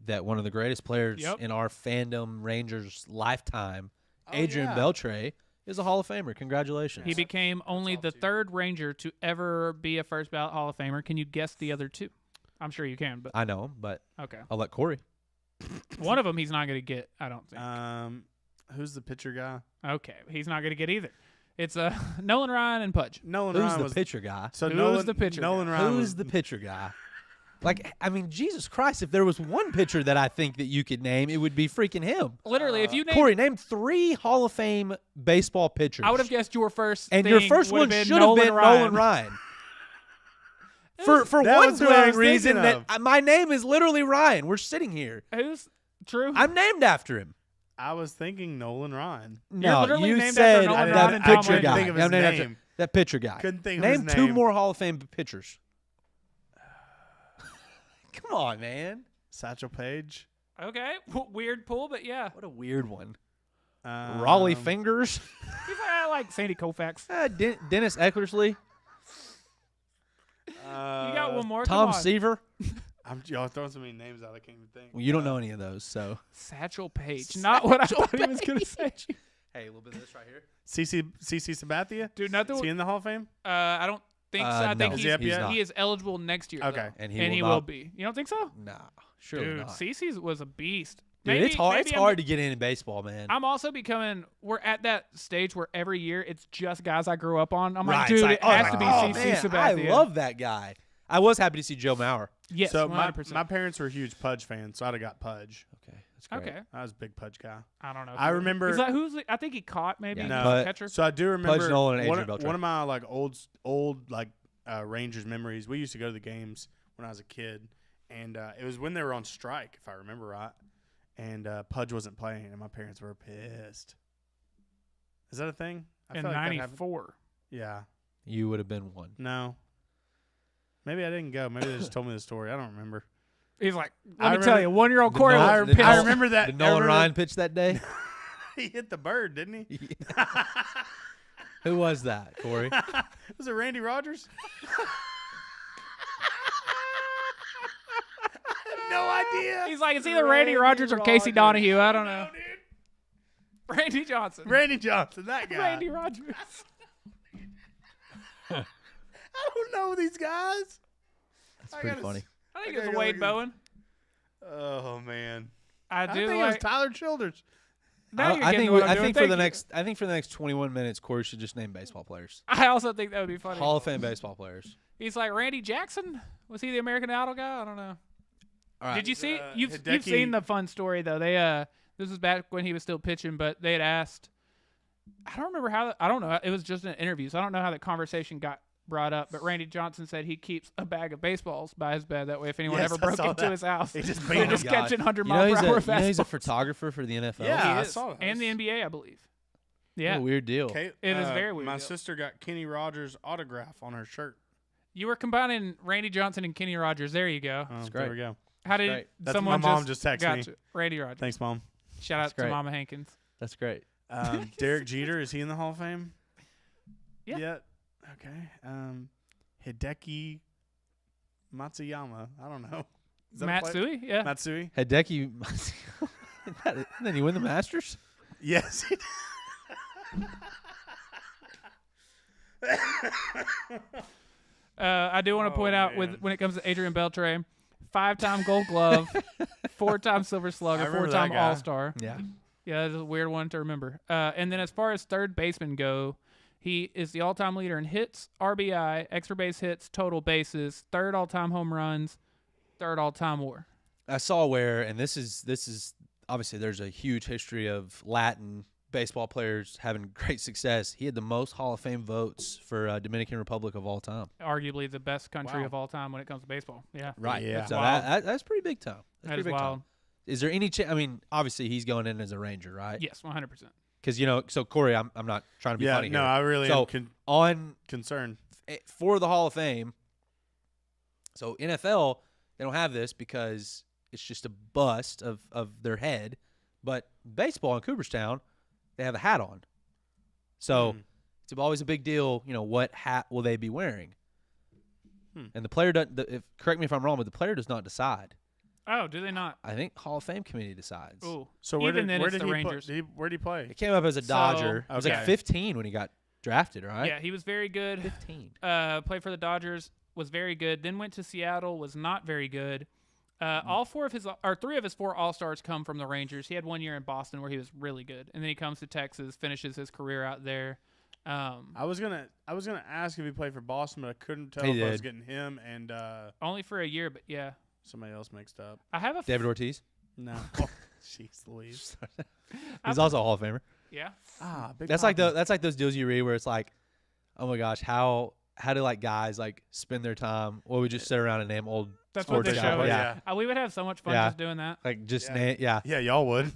that one of the greatest players Yep. in our fandom Rangers lifetime, Oh, Adrian yeah. Beltre, is a Hall of Famer. Congratulations. He became only off the to you. third Ranger to ever be a first ballot Hall of Famer. Can you guess the other two? I'm sure you can, but I know him, but okay. I'll let Corey. One of them he's not going to get, I don't think. Who's the pitcher guy? Okay, he's not going to get either. It's Nolan Ryan and Pudge. Nolan Who's Ryan the was pitcher guy? So Who's Nolan, the pitcher Nolan guy? Ryan Who's was the pitcher guy? Like, I mean, Jesus Christ, if there was one pitcher that I think that you could name, it would be freaking him. Literally, if you name, Corey, name 3 Hall of Fame baseball pitchers. I would have guessed your first. And your thing first would one have should have been Nolan Ryan. Ryan. For That one was who I glaring was reason thinking that of. my name is literally Ryan. We're sitting here. Who's true? I'm named after him. I was thinking Nolan Ryan. No, literally you named said after Nolan Ryan that and pitcher Tom Brady. guy. Think of his I'm named after name. that pitcher guy. Couldn't think of Name his 2 name. more Hall of Fame pitchers. Come on, man. Satchel Paige. Okay, weird pull, but yeah. What a weird one. Um, Raleigh Fingers. He's like, I like Sandy Koufax. Dennis Eckersley. You got one more. Tom Come on. Seaver. Y'all throwing so many names out I can't even think. Well, you don't know any of those, so. Satchel Paige. Not what I thought he was gonna say. Hey, a little bit of this right here. CC Sabathia. Dude, nothing. Is he in the Hall of Fame? I don't think so. I no. think Is he up yet? he is eligible next year. Okay. though. And he he will, will not- be. You don't think so? Nah, surely Dude, not. Cece's was a beast. Dude, Maybe- it's hard. maybe It's I'm- hard to get in baseball, man. I'm also becoming. We're at that stage where every year it's just guys I grew up on. I'm like, Right, dude, it's like, it has oh, to be oh, CC man, Sabathia. I love that guy. I was happy to see Joe Mauer. Yes, So 100%. my parents were huge Pudge fans, so I'd have got Pudge. Okay, that's great. Okay, I was a big Pudge guy. I don't know. I remember- Is that who's? I think he caught maybe. Yeah, No. Pud- catcher. So I do remember Nolan and one, Adrian Beltre. one of my like old like Rangers memories. We used to go to the games when I was a kid, and it was when they were on strike, if I remember right. And Pudge wasn't playing, and my parents were pissed. Is that a thing? I in feel like that happened. '94. Yeah. You would have been one. No. Maybe I didn't go. Maybe they just told me the story. I don't remember. He's like, I let me tell remember- you, 1-year-old The Corey Nolan- was the pissed. I Nolan- remember that. Did I Nolan remember Ryan pitch that day? he hit the bird, didn't he? Who was that, Corey? Was it Randy Rogers? I have no idea. He's like, it's either Randy Rogers or Casey Donahue. I don't know. Randy Johnson. Randy Johnson, that guy. Randy Rogers. I don't know these guys. That's I pretty gotta funny. I think Okay, it was go Wade look Bowen. Oh man, I I do think it was like. Tyler Childers. Now you're I getting think what we- I'm I doing. think for Thank the you. next I think for the next 21 minutes, Corey should just name baseball players. I also think that would be funny. Hall of Fame baseball players. He's like Randy Jackson. Was he the American Idol guy? I don't know. All right. Did you see? You've Hideki- seen the fun story though. They this was back when he was still pitching, but they had asked. I don't remember how. I don't know. It was just an interview, so I don't know how the conversation got brought up. But Randy Johnson said he keeps a bag of baseballs by his bed. That way, if anyone Yes, ever I broke saw into that. his house, He just they're beat just him. catching 100 You know mile he's per hour a, you know he's a fastballs. photographer for the NFL. Yeah, He I is. saw that. And the NBA, I believe. What Yeah, a weird deal. Okay, It is very weird, My yeah. sister got Kenny Rogers' autograph on her shirt. you were combining Randy Johnson and Kenny Rogers. There you go. That's great. There we go. How did great. That's- someone my mom just texted me. gotcha. Randy Rogers. Thanks, Mom. Shout out That's to great. Mama Hankins. That's great. Derek Jeter, is he in the Hall of Fame? Yeah. Okay. Hideki Matsuyama. I don't know. Is that a player? Matsui, yeah. Matsui? Hideki. Then he win the Masters? Yes. he did. I do want to point out man. when it comes to Adrian Beltre, 5-time Gold Glove, 4-time Silver Slugger, I remember that 4-time guy. All-Star. Yeah. Yeah, that's a weird one to remember. And then as far as third baseman go, he is the all-time leader in hits, RBI, extra base hits, total bases, third all-time home runs, third all-time WAR. I saw where, and this is obviously there's a huge history of Latin baseball players having great success. He had the most Hall of Fame votes for Dominican Republic of all time. Arguably the best country Wow. of all time when it comes to baseball. Yeah. Right. Yeah. So Wild. that's pretty big time. That's That pretty is big wild. time. Is there any I mean, obviously he's going in as a Ranger, right? Yes, 100%. Because, so Corey, I'm not trying to be Yeah, funny no, here. I really So, am on concerned. for the Hall of Fame, so NFL, they don't have this because it's just a bust of their head. But baseball in Cooperstown, they have a hat on. So it's always a big deal, what hat will they be wearing? And the player doesn't, correct me if I'm wrong, but the player does not decide. Oh, do they not? I think Hall of Fame committee decides. Ooh. So where Even did, then, where it's did the he Rangers. where did he play? It came up as a Dodger. It was like Okay. 15 when he got drafted, right? Yeah, he was very good. 15. Played for the Dodgers, was very good. Then went to Seattle, was not very good. All three of his four All-Stars come from the Rangers. He had 1 year in Boston where he was really good, and then he comes to Texas, finishes his career out there. I was gonna ask if he played for Boston, but I couldn't tell He if I was did. getting him and Only for a year, but yeah. somebody else mixed up. I have a David Ortiz. No, jeez Louise. He's also a Hall of Famer. yeah. Big That's Papi. like those deals you read where it's like, oh my gosh, how do like guys like spend their time? Or we just sit around and name old That's what sports they guys. show. Yeah. We would have so much fun Yeah. just doing that. Like just Yeah. name. Yeah. Yeah, y'all would.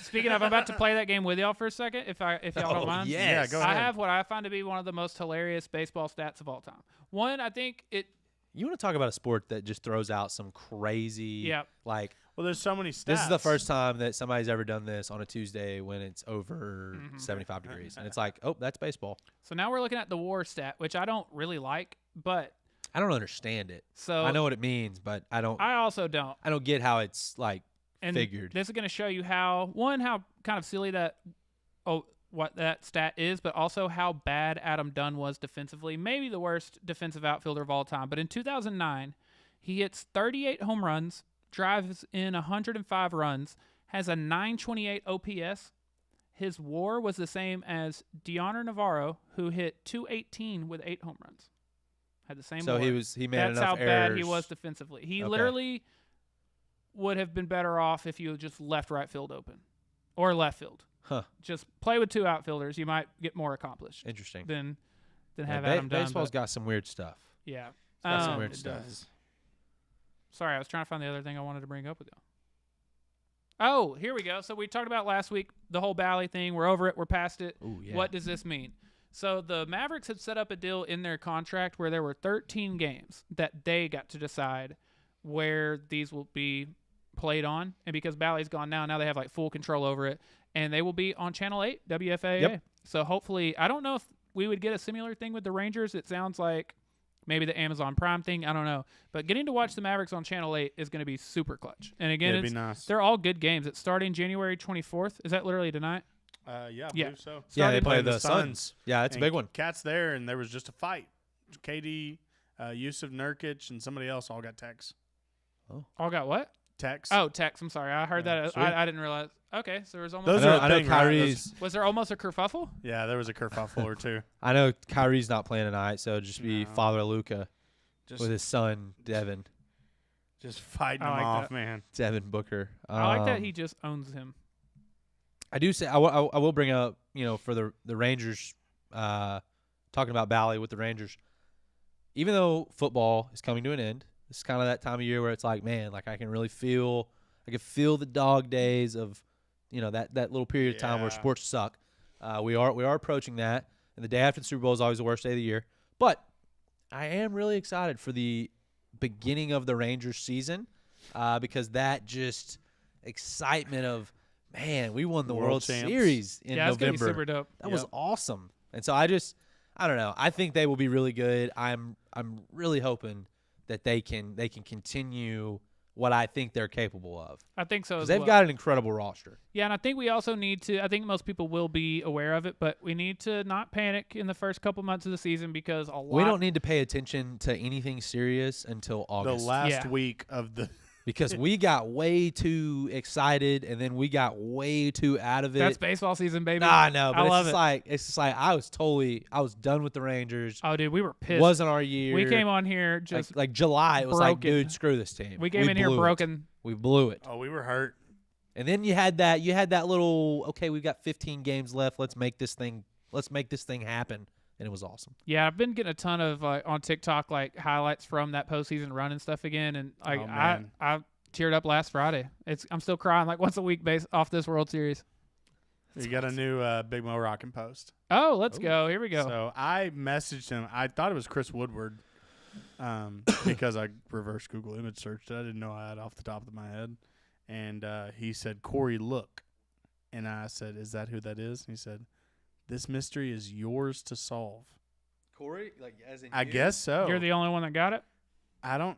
Speaking of, I'm about to play that game with y'all for a second, if y'all don't mind. Yeah, go I ahead. have what I find to be one of the most hilarious baseball stats of all time. One, I think it. You want to talk about a sport that just throws out some crazy. Yeah. Like Well, there's so many stats. this is the first time that somebody's ever done this on a Tuesday when it's over 75 degrees, and it's like, oh, that's baseball. So now we're looking at the WAR stat, which I don't really like, but I don't understand it. so I know what it means, but I don't also don't. get how it's like And figured. this is going to show you how kind of silly what that stat is, but also how bad Adam Dunn was defensively. Maybe the worst defensive outfielder of all time. But in 2009, he hits 38 home runs, drives in 105 runs, has a 928 OPS. His WAR was the same as Dioner Navarro, who hit 218 with 8 home runs. Had the same So WAR. he made That's enough how bad he errors. was defensively. He Okay. literally would have been better off if you just left right field open or left field. Huh. Just play with 2 outfielders. You might get more accomplished Interesting. than Yeah, have Adam Dunn. baseball's but got some weird stuff. yeah. Got some Um, weird it stuff. does. Sorry, I was trying to find the other thing I wanted to bring up with y'all. Oh, here we go. So we talked about last week the whole Bally thing. We're over it. We're past it. Ooh, yeah. What does this mean? So the Mavericks had set up a deal in their contract where there were 13 games that they got to decide where these will be played on. And because Bally's gone now they have like full control over it. And they will be on Channel 8, WFAA. Yep. So hopefully, I don't know if we would get a similar thing with the Rangers. It sounds like maybe the Amazon Prime thing. I don't know. But getting to watch the Mavericks on Channel 8 is going to be super clutch. And again, It'd be nice. they're all good games. It's starting January 24th. Is that literally tonight? Yeah, I Yeah. believe so. Yeah, they Started play playing the the Suns. Suns. Yeah, it's a And big one. Cat's there, and there was just a fight. KD, Yusuf Nurkic, and somebody else all got texts. All got what? Texts. Oh, text. I'm sorry. I heard Yeah, that. sweet. I didn't realize. Okay, so there was almost. Those I are know, a I know thing, right? Kyrie's. Was there almost a kerfuffle? Yeah, there was a kerfuffle or two. I know Kyrie's not playing tonight, so it'd just be No. Father Luca Just, with his son Devin just fighting I them like off, that. man. Devin Booker. I like that he just owns him. I do say I will bring up for the Rangers, talking about Bally with the Rangers. Even though football is coming to an end, it's kind of that time of year where it's like, man, like I can feel the dog days of that little period of time where Yeah. sports suck. We are approaching that, and the day after the Super Bowl is always the worst day of the year. But I am really excited for the beginning of the Rangers season, because that just excitement of, man, we won the World World champs. Series in Yeah, it's gonna be November. super dope. That was Yep. awesome. And so I don't know. I think they will be really good. I'm really hoping that they can continue what I think they're capable of. I think so. 'Cause As they've well. got an incredible roster. Yeah, and I think we also need to. I think most people will be aware of it, but we need to not panic in the first couple months of the season because a lot. We don't need to pay attention to anything serious until The August. last Yeah. week of the Because we got way too excited and then we got way too out of it. That's baseball season, baby. Nah, I know, but I it's love just it. like I was done with the Rangers. Oh, dude, we were pissed. Wasn't our year. We came on here just. like July. It was like, broken. dude, screw this team. we came in here blew it. broken. We blew it. Oh, we were hurt. And then you had that little, okay, we've got 15 games left. Let's make this thing happen. And it was awesome. Yeah, I've been getting a ton of on TikTok like highlights from that postseason run and stuff again, and like man. I teared up last Friday. I'm still crying like once a week based off this World Series. You got a new Big Mo Rockin' post. Oh, let's go. Here we go. So I messaged him. I thought it was Chris Woodward because I reverse Google image searched it. I didn't know I had off the top of my head. And he said, Corey, look. And I said, is that who that is? And he said, this mystery is yours to solve. Corey, like as in I guess so. You're the only one that got it? I don't.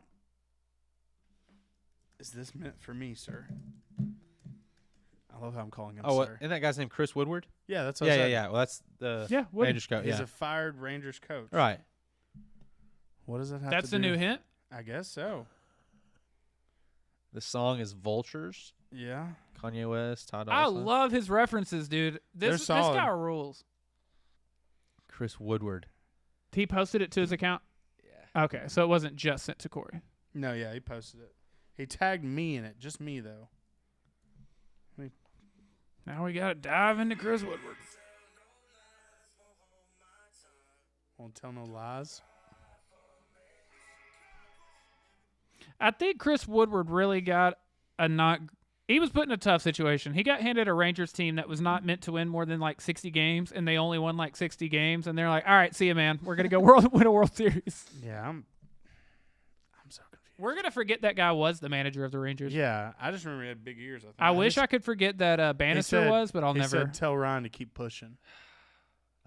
Is this meant for me, sir? I love how I'm calling him sir. Isn't that guy's name Chris Woodward? Yeah, that's what I said. Yeah. Well, that's the Woodward. Rangers coach. He's Yeah. a fired Rangers coach. Right. What does that have That's to the do? new hint? I guess so. The song is Vultures. Yeah. Kanye West, Todd I Dolla $ign. love his references, dude. They're This solid. guy rules. Chris Woodward. He posted it to his account? Yeah. Okay, so it wasn't just sent to Corey. No, yeah, he posted it. He tagged me in it. Just me, though. Now we got to dive into Chris Woodward. Won't tell no lies. I think Chris Woodward really got he was put in a tough situation. He got handed a Rangers team that was not meant to win more than like 60 games, and they only won like 60 games. And they're like, all right, see you, man. We're going to go win a World Series. Yeah, I'm so confused. We're going to forget that guy was the manager of the Rangers. Yeah, I just remember he had big ears. I wish I could forget that Bannister was, but I'll he never. said, tell Ryan to keep pushing.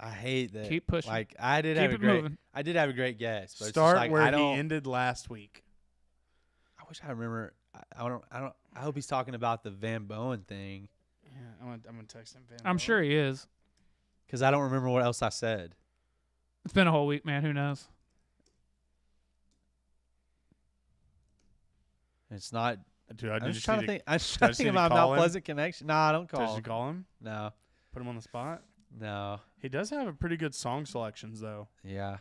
I hate that. Keep pushing. Like I did Keep have a it great. moving. I did have a great guess. But it's just Start like, where I he don't. ended last week. I wish I remember. I don't. I hope he's talking about the Van Bowen thing Yeah, I'm gonna text him. I'm sure he is. because I don't remember what else I said. It's been a whole week, man. Who knows? It's not. Dude, I'm did just you trying see to think. I'm just did I trying to just think need to about call Mount him? Pleasant connection. Nah, don't Did call. you call him? No, Put him on the spot. no. He does have a pretty good song selections, though. Yeah.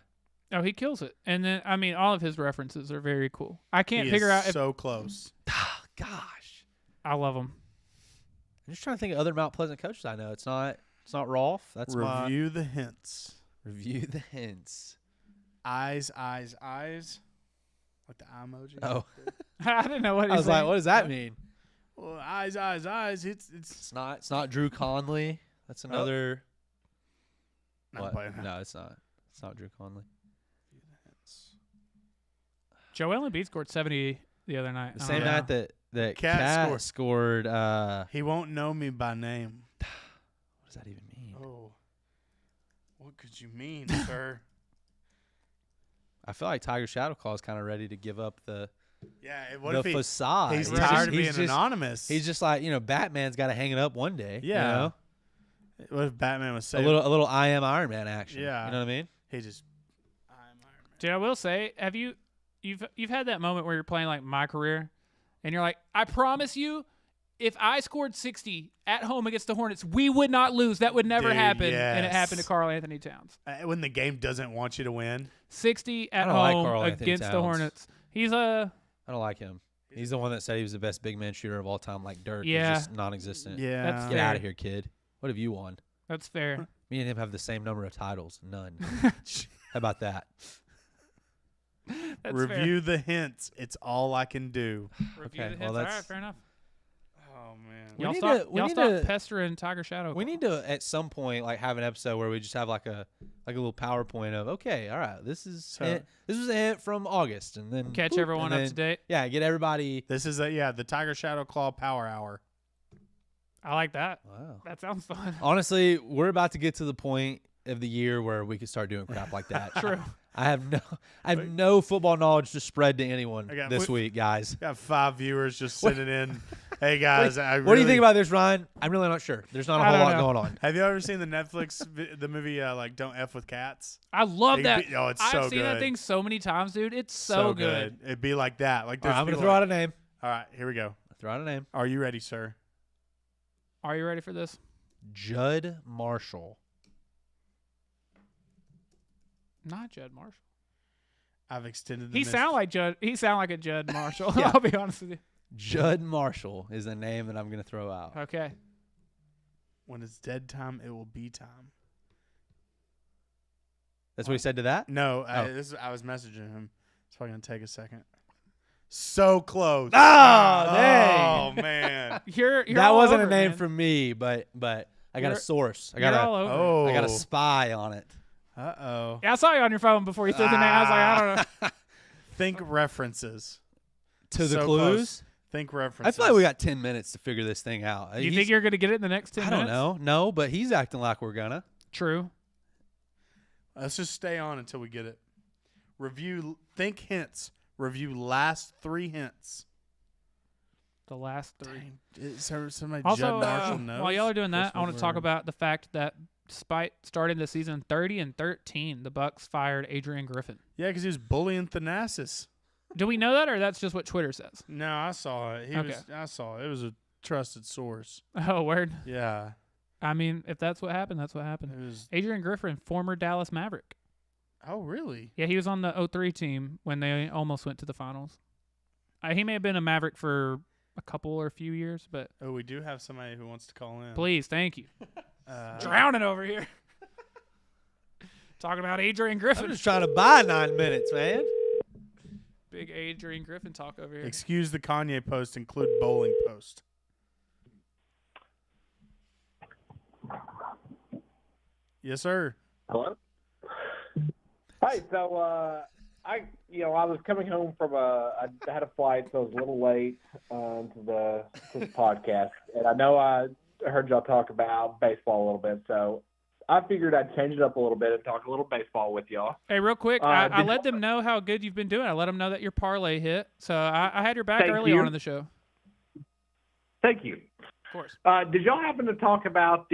Oh, he kills it. And then, I mean, all of his references are very cool. I can't He figure is out if so close. Gosh. I love him. I'm just trying to think of other Mount Pleasant coaches I know. It's not Rolf. That's my Review the hints. review the hints. Eyes, eyes, eyes. Like the eye emoji. Oh. I didn't know what he I was like, what does that mean? Well, eyes, eyes, eyes. It's It's not Drew Conley. That's another. not What? playing that. No, it's not. It's not Drew Conley. Joel Embiid scored 70 the other night. The I same don't know. night that Cat Cat scored. What He won't know me by name. does that even mean? Oh. What could you mean, sir? I feel like Tiger Shadowclaw is kind of ready to give up the Yeah, what the if facade. he's He's tired just- of being he's just- anonymous? He's just like, Batman's got to hang it up one day. Yeah. You know? What if Batman was A saying little I am Iron Man action. Yeah. You know what I mean? he just I'm Iron Man. Dude, I will say, you've had that moment where you're playing like my career, and you're like, I promise you, if I scored 60 at home against the Hornets, we would not lose. That would never Dude, happen, and it happened to yes. Karl Anthony Towns. When the game doesn't want you to win. 60 at I don't like home Karl Anthony against the Towns. Hornets. He's a I don't like him. He's the one that said he was the best big man shooter of all time, like Dirk. Yeah. He's just non-existent. Yeah. That's Get fair. out of here, kid. What have you won? that's fair. Me and him have the same number of titles. None. How about that? That's Review the hints. It's all I can do. fair. Review Okay, the well, hits. All that's- right, fair enough. Oh man. We Y'all need stop, to- we y'all need stop to- pestering Tiger Shadow. We need to at some point like have an episode where we just have like a little PowerPoint of okay, all right, this was a hint from August, and then catch boop, everyone and up to then- date. Yeah, get everybody. This is the Tiger Shadow Claw Power Hour. I like that. Wow. That sounds fun. Honestly, we're about to get to the point of the year where we can start doing crap like that. True. I have no football knowledge to spread to anyone I got- this week, guys. Got 5 viewers just sitting in. Hey guys, What do you think about this, Ryan? I'm really not sure. There's not a I whole don't lot know. going on. Have you ever seen the Netflix the movie like Don't F with Cats? I love It'd that. be- oh, it's I've so seen that good. thing so many times, dude. It's so good. It'd be like that. Like All right, there's I'm gonna people throw like- out a name. All right, here we go. Throw out a name. Are you ready, sir? Are you ready for this? Judd Marshall. Not Judd Marshall. I've extended the He sound like Judd. He sound like a Judd Marshall. Yeah. I'll be honest with you. Judd Marshall is the name that I'm going to throw out. Okay. When it's dead time, it will be time. That's what he said to that? No, Oh. I was messaging him. It's probably gonna take a second. So close. Oh, dang. Oh man. You're That all wasn't over, a name man. from me, but I got You're- a source. I You're got all over. Oh. I got a spy on it. Uh-oh. Yeah, I saw you on your phone before you threw the name. I was like, I don't know. Think references. To the So clues? close. Think I references. feel like we got 10 minutes to figure this thing out. You think you're going to get it in the next 10 I minutes? don't know. No, but he's acting like we're gonna. True. Let's just stay on until we get it. Think hints. Review last 3 hints. The last 3. Dang. Is there somebody Also, Judd Marshall knows? while y'all are doing that, I want to talk Christopher- about the fact that despite starting the season 30-13, the Bucks fired Adrian Griffin. Yeah, because he was bullying Thanasis. Do we know that, or that's just what Twitter says? No, I saw it. Okay. I saw it. It was a trusted source. Oh, word. Yeah. I mean, if that's what happened, that's what It happened. was. Adrian Griffin, former Dallas Maverick. Oh, really? Yeah, he was on the 03 team when they almost went to the finals. He may have been a Maverick for a couple or a few years, but Oh, we do have somebody who wants to call in. please, thank you. Uh, Drowning over here. Talking about Adrian I'm Griffin. just trying to buy 9 minutes, man. Big Adrian Griffin talk over here. Excuse the Kanye post. Include bowling post. Yes, sir. Hello. Hi. So I was coming home from I had a flight, so I was a little late to the podcast, and I know I heard y'all talk about baseball a little bit, so I figured I'd change it up a little bit and talk a little baseball with y'all. Hey, real quick, Uh, I did let y'all- them know how good you've been doing. I let them know that your parlay hit. So I had your back Thank early you. on in the show. Thank you. Of course. Did y'all happen to talk about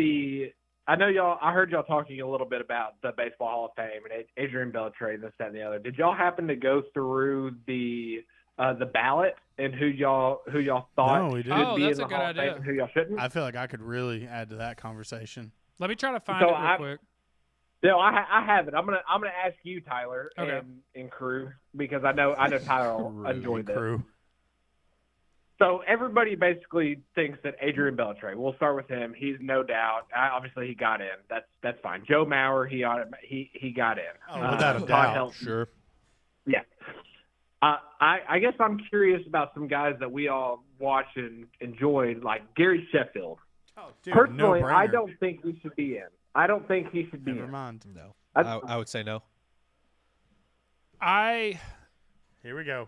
I know y'all. I heard y'all talking a little bit about the Baseball Hall of Fame and Adrian Beltre, this, that, and the other. Did y'all happen to go through the ballot and who y'all thought No, we should didn't. Oh, be that's in a the good Hall idea. of Fame and who y'all shouldn't? I feel like I could really add to that conversation. Let me try to find So it real I- quick. No, I have it. I'm gonna ask you, Tyler, Okay. and crew, because I know Tyler will enjoy this. Crew. So everybody basically thinks that Adrian Beltre. We'll start with him. He's no doubt. Obviously, he got in. That's fine. Joe Mauer, he got in. Oh, without a Todd doubt. Helton. Sure. Yeah. I guess I'm curious about some guys that we all watched and enjoyed, like Gary Sheffield. Oh, dude, Personally, I no-brainer. don't think he should be in. I don't think he should be Never in. mind. No. I- I would say no. Here we go.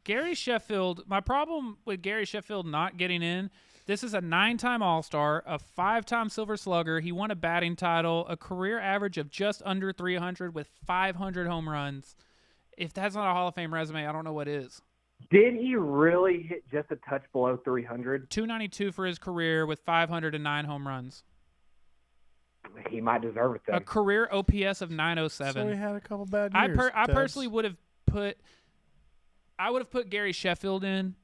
Gary Sheffield, my problem with Gary Sheffield not getting in, this is a 9-time All-Star, a 5-time Silver Slugger. He won a batting title, a career average of just under 300 with 500 home runs. If that's not a Hall of Fame resume, I don't know what is. Did he really hit just a touch below 300? 292 for his career with 509 home runs. He might deserve it then. A career OPS of So 907. we had a couple bad I years. Tubbs. personally would have put Gary Sheffield in,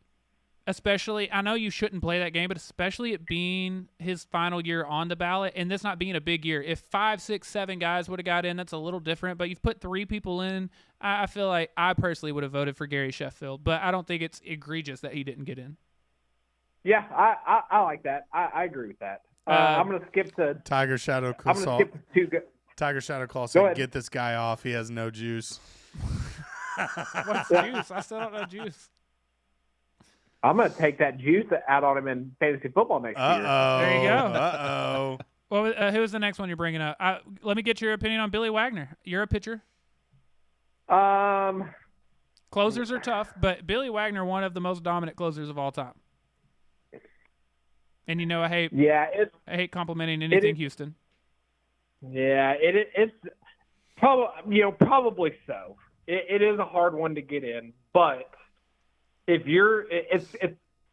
especially. I know you shouldn't play that game, but especially it being his final year on the ballot and this not being a big year. If 5, 6, 7 guys would have got in, that's a little different. But you've put 3 people in. I feel like I personally would have voted for Gary Sheffield, but I don't think it's egregious that he didn't get in. Yeah, I like that. I agree with that. I'm going to skip to Tiger Shadow I'm going to Claw. skip to 2 go- Tiger Shadow Claw Go said, ahead. "Get this guy off. He has no juice." What's juice? I still don't know juice. I'm going to take that juice out on him in fantasy football next year. There you go. Uh-oh. Well, who was the next one you're bringing up? Let me get your opinion on Billy Wagner. You're a pitcher. Closers are tough, but Billy Wagner, one of the most dominant closers of all time. And you know, I hate complimenting anything is- Houston. Yeah, it's probably so. It is a hard one to get in, but if you're, it's.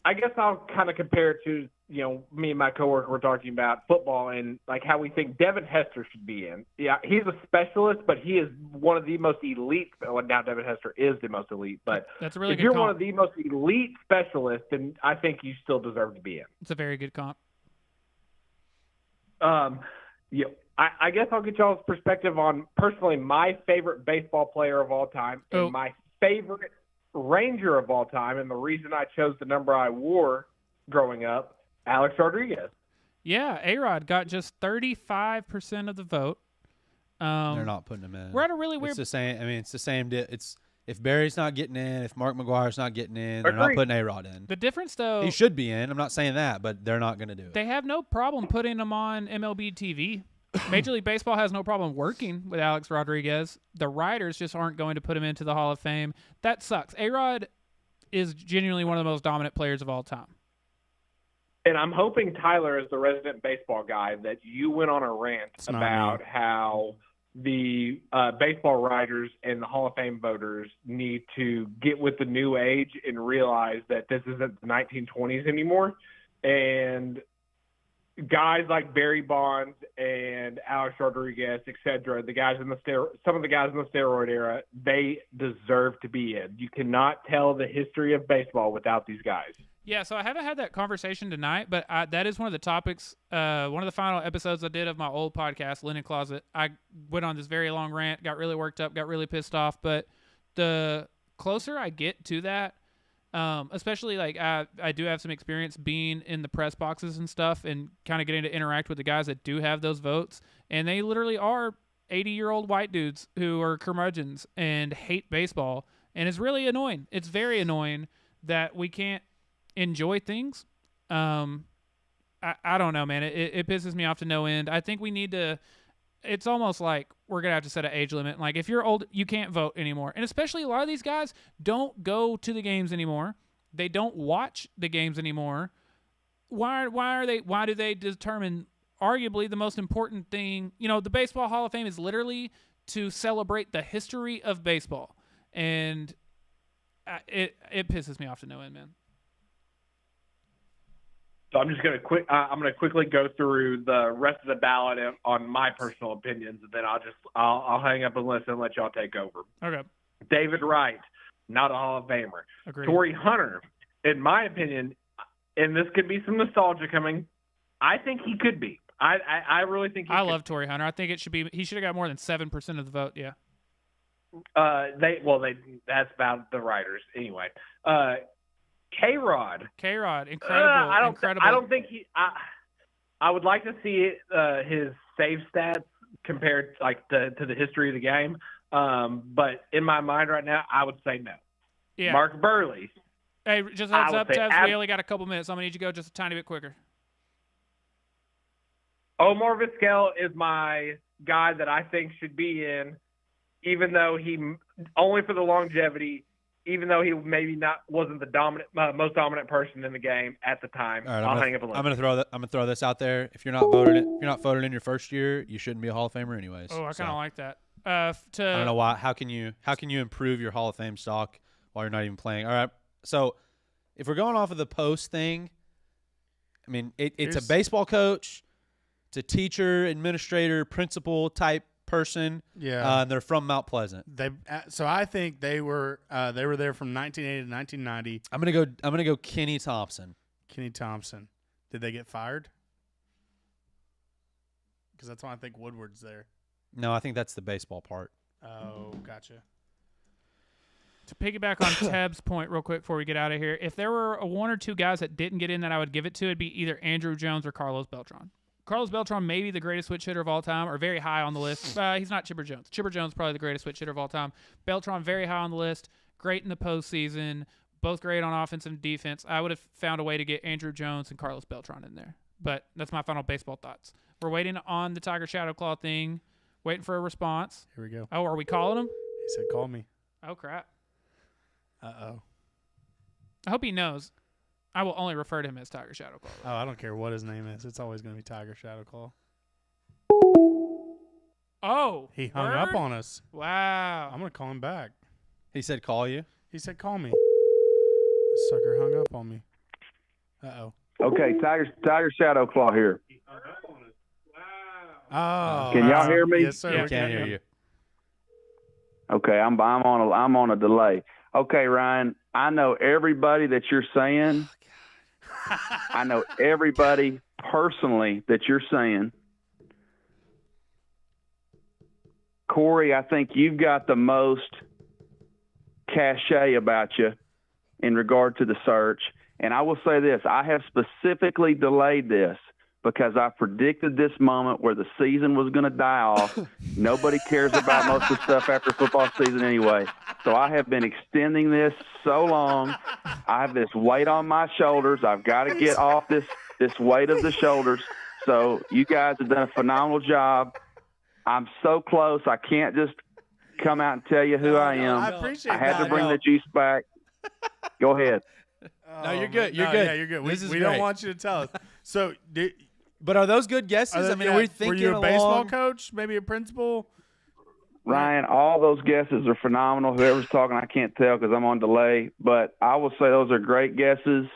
I guess I'll kind of compare it to me and my coworker were talking about football and like how we think Devin Hester should be in. Yeah, he's a specialist, but he is one of the most elite. Well, now Devin Hester is the most elite, but That's a really if good you're comp. one of the most elite specialists, then I think you still deserve to be in. It's a very good comp. I guess I'll get y'all's perspective on personally my favorite baseball player of all time and Oh. my favorite Ranger of all time, and the reason I chose the number I wore growing up, Alex Rodriguez. Yeah, A-Rod got just 35% of the vote. They're not putting him in. We're at a really weird. It's the same. I mean, it's the same. It's if Barry's not getting in, if Mark McGuire's not getting in, they're not Agreed. putting A-Rod in. The difference, though, He should be in. I'm not saying that, but they're not going to do it. they have no problem putting him on MLB TV. Major League Baseball has no problem working with Alex Rodriguez. The writers just aren't going to put him into the Hall of Fame. That sucks. A-Rod is genuinely one of the most dominant players of all time. And I'm hoping, Tyler, as the resident baseball guy, that you went on a rant not about me. how the baseball writers and the Hall of Fame voters need to get with the new age and realize that this isn't the 1920s anymore. And guys like Barry Bonds and Alex Rodriguez, et cetera, some of the guys in the steroid era, they deserve to be in. You cannot tell the history of baseball without these guys. Yeah, so I haven't had that conversation tonight, but that is one of the topics. One of the final episodes I did of my old podcast, Linen Closet, I went on this very long rant, got really worked up, got really pissed off. But the closer I get to that, especially like I do have some experience being in the press boxes and stuff and kind of getting to interact with the guys that do have those votes. And they literally are 80-year-old white dudes who are curmudgeons and hate baseball. And it's really annoying. It's very annoying that we can't enjoy things. I don't know, man. It pisses me off to no end. I think we need to. It's almost like we're gonna have to set an age limit. Like if you're old, you can't vote anymore. And especially a lot of these guys don't go to the games anymore. They don't watch the games anymore. Why do they determine arguably the most important thing? You know, the Baseball Hall of Fame is literally to celebrate the history of baseball, and it pisses me off to no end, man. So I'm just going to quickly go through the rest of the ballot on my personal opinions, and then I'll hang up and listen and let y'all take over. Okay. David Wright, not a Hall of Famer. Agreed. Torrey Hunter, in my opinion, and this could be some nostalgia coming, I think he could be. I really think he I could. love Torrey Hunter. I think he should have got more than 7% of the vote. Yeah. That's about the writers anyway. K-Rod, incredible. Incredible. I don't think he. I would like to see his save stats compared to the history of the game. But in my mind right now, I would say no. Yeah. Mark Burley. Hey, just heads up, Tevs. We only got a couple minutes. I'm gonna need you to go just a tiny bit quicker. Omar Vizquel is my guy that I think should be in, even though he only for the longevity. Even though he maybe wasn't the most dominant person in the game at the time. All right, I'll hang up a listen. I'm gonna throw this out there. If you're not voted in your first year, you shouldn't be a Hall of Famer anyways. Oh, I kind of like that. I don't know why. How can you improve your Hall of Fame stock while you're not even playing? All right. So if we're going off of the post thing, I mean it's a baseball coach, it's a teacher, administrator, principal type person. Yeah, and they're from Mount Pleasant. So I think they were there from 1980 to 1990. I'm gonna go Kenny Thompson. Kenny Thompson. Did they get fired? Because that's why I think Woodward's there. No, I think that's the baseball part. Oh, gotcha. To piggyback on Teb's point real quick before we get out of here, if there were one or two guys that didn't get in that I would give it to, it'd be either Andrew Jones or Carlos Beltran. Carlos Beltran may be the greatest switch hitter of all time, or very high on the list. He's not Chipper Jones. Chipper Jones is probably the greatest switch hitter of all time. Beltran very high on the list, great in the postseason, both great on offense and defense. I would have found a way to get Andrew Jones and Carlos Beltran in there. But that's my final baseball thoughts. We're waiting on the Tiger Shadow Claw thing, waiting for a response. Here we go. Oh, are we calling him? He said, "Call me." Oh, crap. Uh-oh. I hope he knows. I will only refer to him as Tiger Shadow Claw. Oh, I don't care what his name is. It's always going to be Tiger Shadow Claw. Oh. He hung up on us. Wow. I'm going to call him back. He said, "Call you." He said, "Call me." This sucker hung up on me. Uh-oh. Okay, Tiger Shadow Claw here. Oh. Can y'all hear me? Yes, sir. Yeah, We Can't hear you. Okay, I'm on a delay. Okay, Ryan, I know everybody that you're saying. I know everybody personally that you're saying. Corey, I think you've got the most cachet about you in regard to the search. And I will say this, I have specifically delayed this because I predicted this moment where the season was going to die off. Nobody cares about most of the stuff after football season anyway. So I have been extending this so long. I have this weight on my shoulders. I've got to get off this weight of the shoulders. So you guys have done a phenomenal job. I'm so close. I can't just come out and tell you who I am. I appreciate I had that. to bring the juice back. Go ahead. No, you're good. You're No, good. Yeah, you're good. This We is don't great. want you to tell us. So, But are those good guesses? I mean, we're thinking were you a baseball along. coach? Maybe a principal? Ryan, all those guesses are phenomenal. Whoever's talking, I can't tell because I'm on delay. But I will say those are great guesses.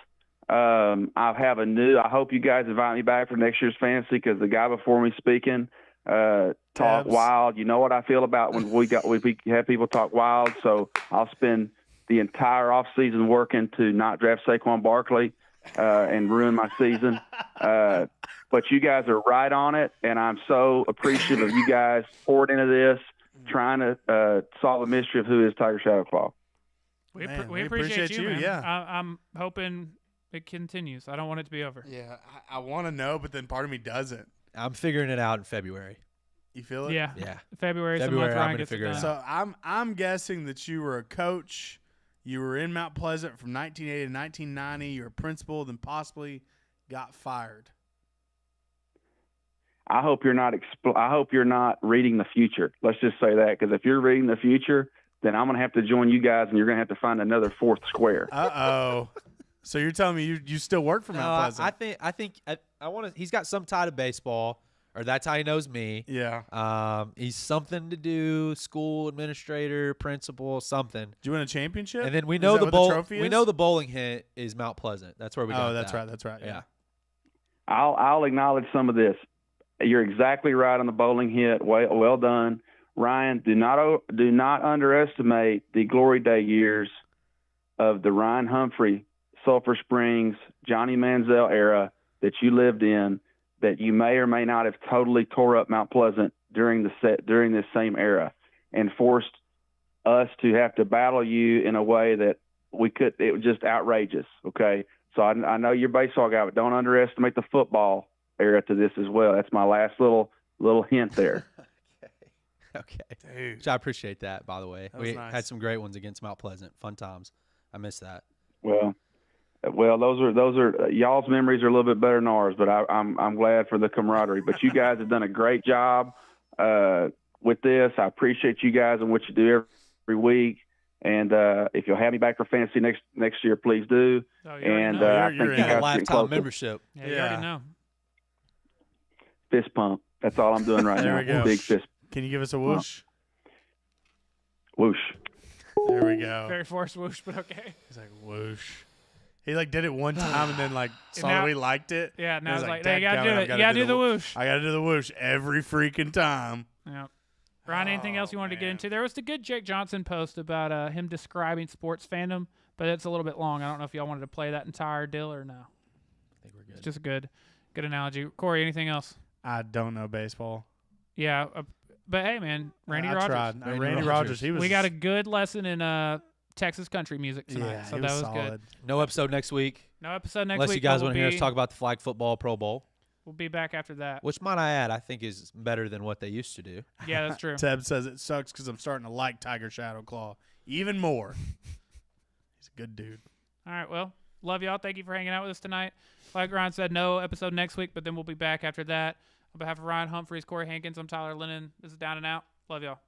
I hope you guys invite me back for next year's fantasy because the guy before me speaking talk Tabs. wild. You know what I feel about when we have people talk wild. So I'll spend the entire off season working to not draft Saquon Barkley and ruin my season. But you guys are right on it, and I'm so appreciative of you guys poured into this, trying to solve the mystery of who is Tiger Shadowclaw. We appreciate you, man. Yeah. I'm hoping it continues. I don't want it to be over. Yeah, I want to know, but then part of me doesn't. I'm figuring it out in February. You feel it? Yeah. Yeah. February is the February, month I'm Ryan gonna gets figure it done. out. So I'm guessing that you were a coach. You were in Mount Pleasant from 1980 to 1990. You were a principal, then possibly got fired. I hope you're not reading the future. Let's just say that, because if you're reading the future, then I'm going to have to join you guys, and you're going to have to find another fourth square. Uh-oh. So you're telling me you still work for Mount Pleasant? I think I want to. He's got some tie to baseball, or that's how he knows me. Yeah. He's something to do, school administrator, principal, something. Did you win a championship? And then we Is know that the what trophy we is? know the bowling hit is Mount Pleasant. That's where we got Oh, that's that. right. That's right. Yeah. I'll acknowledge some of this. You're exactly right on the bowling hit. Well done, Ryan. Do not underestimate the glory day years of the Ryan Humphrey, Sulphur Springs, Johnny Manziel era that you lived in. That you may or may not have totally tore up Mount Pleasant during this same era, and forced us to have to battle you in a way that we could. It was just outrageous. Okay, so I know you're a baseball guy, but don't underestimate the football era to this as well. That's my last little hint there. Okay. Dude. Which I appreciate that, by the way. That was We nice. had some great ones against Mount Pleasant. Fun times. I miss that. Well, those are y'all's memories are a little bit better than ours, but I'm glad for the camaraderie. But you guys have done a great job with this. I appreciate you guys and what you do every week. And if you'll have me back for fantasy next year, please do. Oh, you already And know. I You're think in. you Yeah, guys are getting lifetime closer. membership. Yeah, you Yeah. already know. Fist pump. That's all I'm doing right There now. we go. Big fist Can you give us a whoosh? whoosh. There we go. Very forced whoosh, but okay. He's like, whoosh. He did it one time and then saw now- that we liked it. Yeah, now He was it's like, hey, you gotta "Dadgummit, do I've it. You gotta do the whoosh. I gotta do the whoosh every freaking time. Yeah. Ryan, anything else you wanted to get man. into? There was the good Jake Johnson post about him describing sports fandom, but it's a little bit long. I don't know if y'all wanted to play that entire deal or no. I think we're It's good. just a good analogy. Corey, anything else? I don't know baseball. Yeah, but hey, man, Randy I Rogers. tried. Randy Randy Rogers. Rogers. He was. We got a good lesson in Texas country music tonight, Yeah, so he that was solid. good. No episode next week. No episode next Unless week. you guys but want to hear us talk about the flag football Pro Bowl, We'll be back after that. which might I add, I think is better than what they used to do. Yeah, that's true. Teb says it sucks because I'm starting to like Tiger Shadow Claw even more. He's a good dude. All right, well, love y'all. Thank you for hanging out with us tonight. Like Ryan said, no episode next week, but then we'll be back after that. On behalf of Ryan Humphreys, Corey Hankins, I'm Tyler Lennon. This is Down and Out. Love y'all.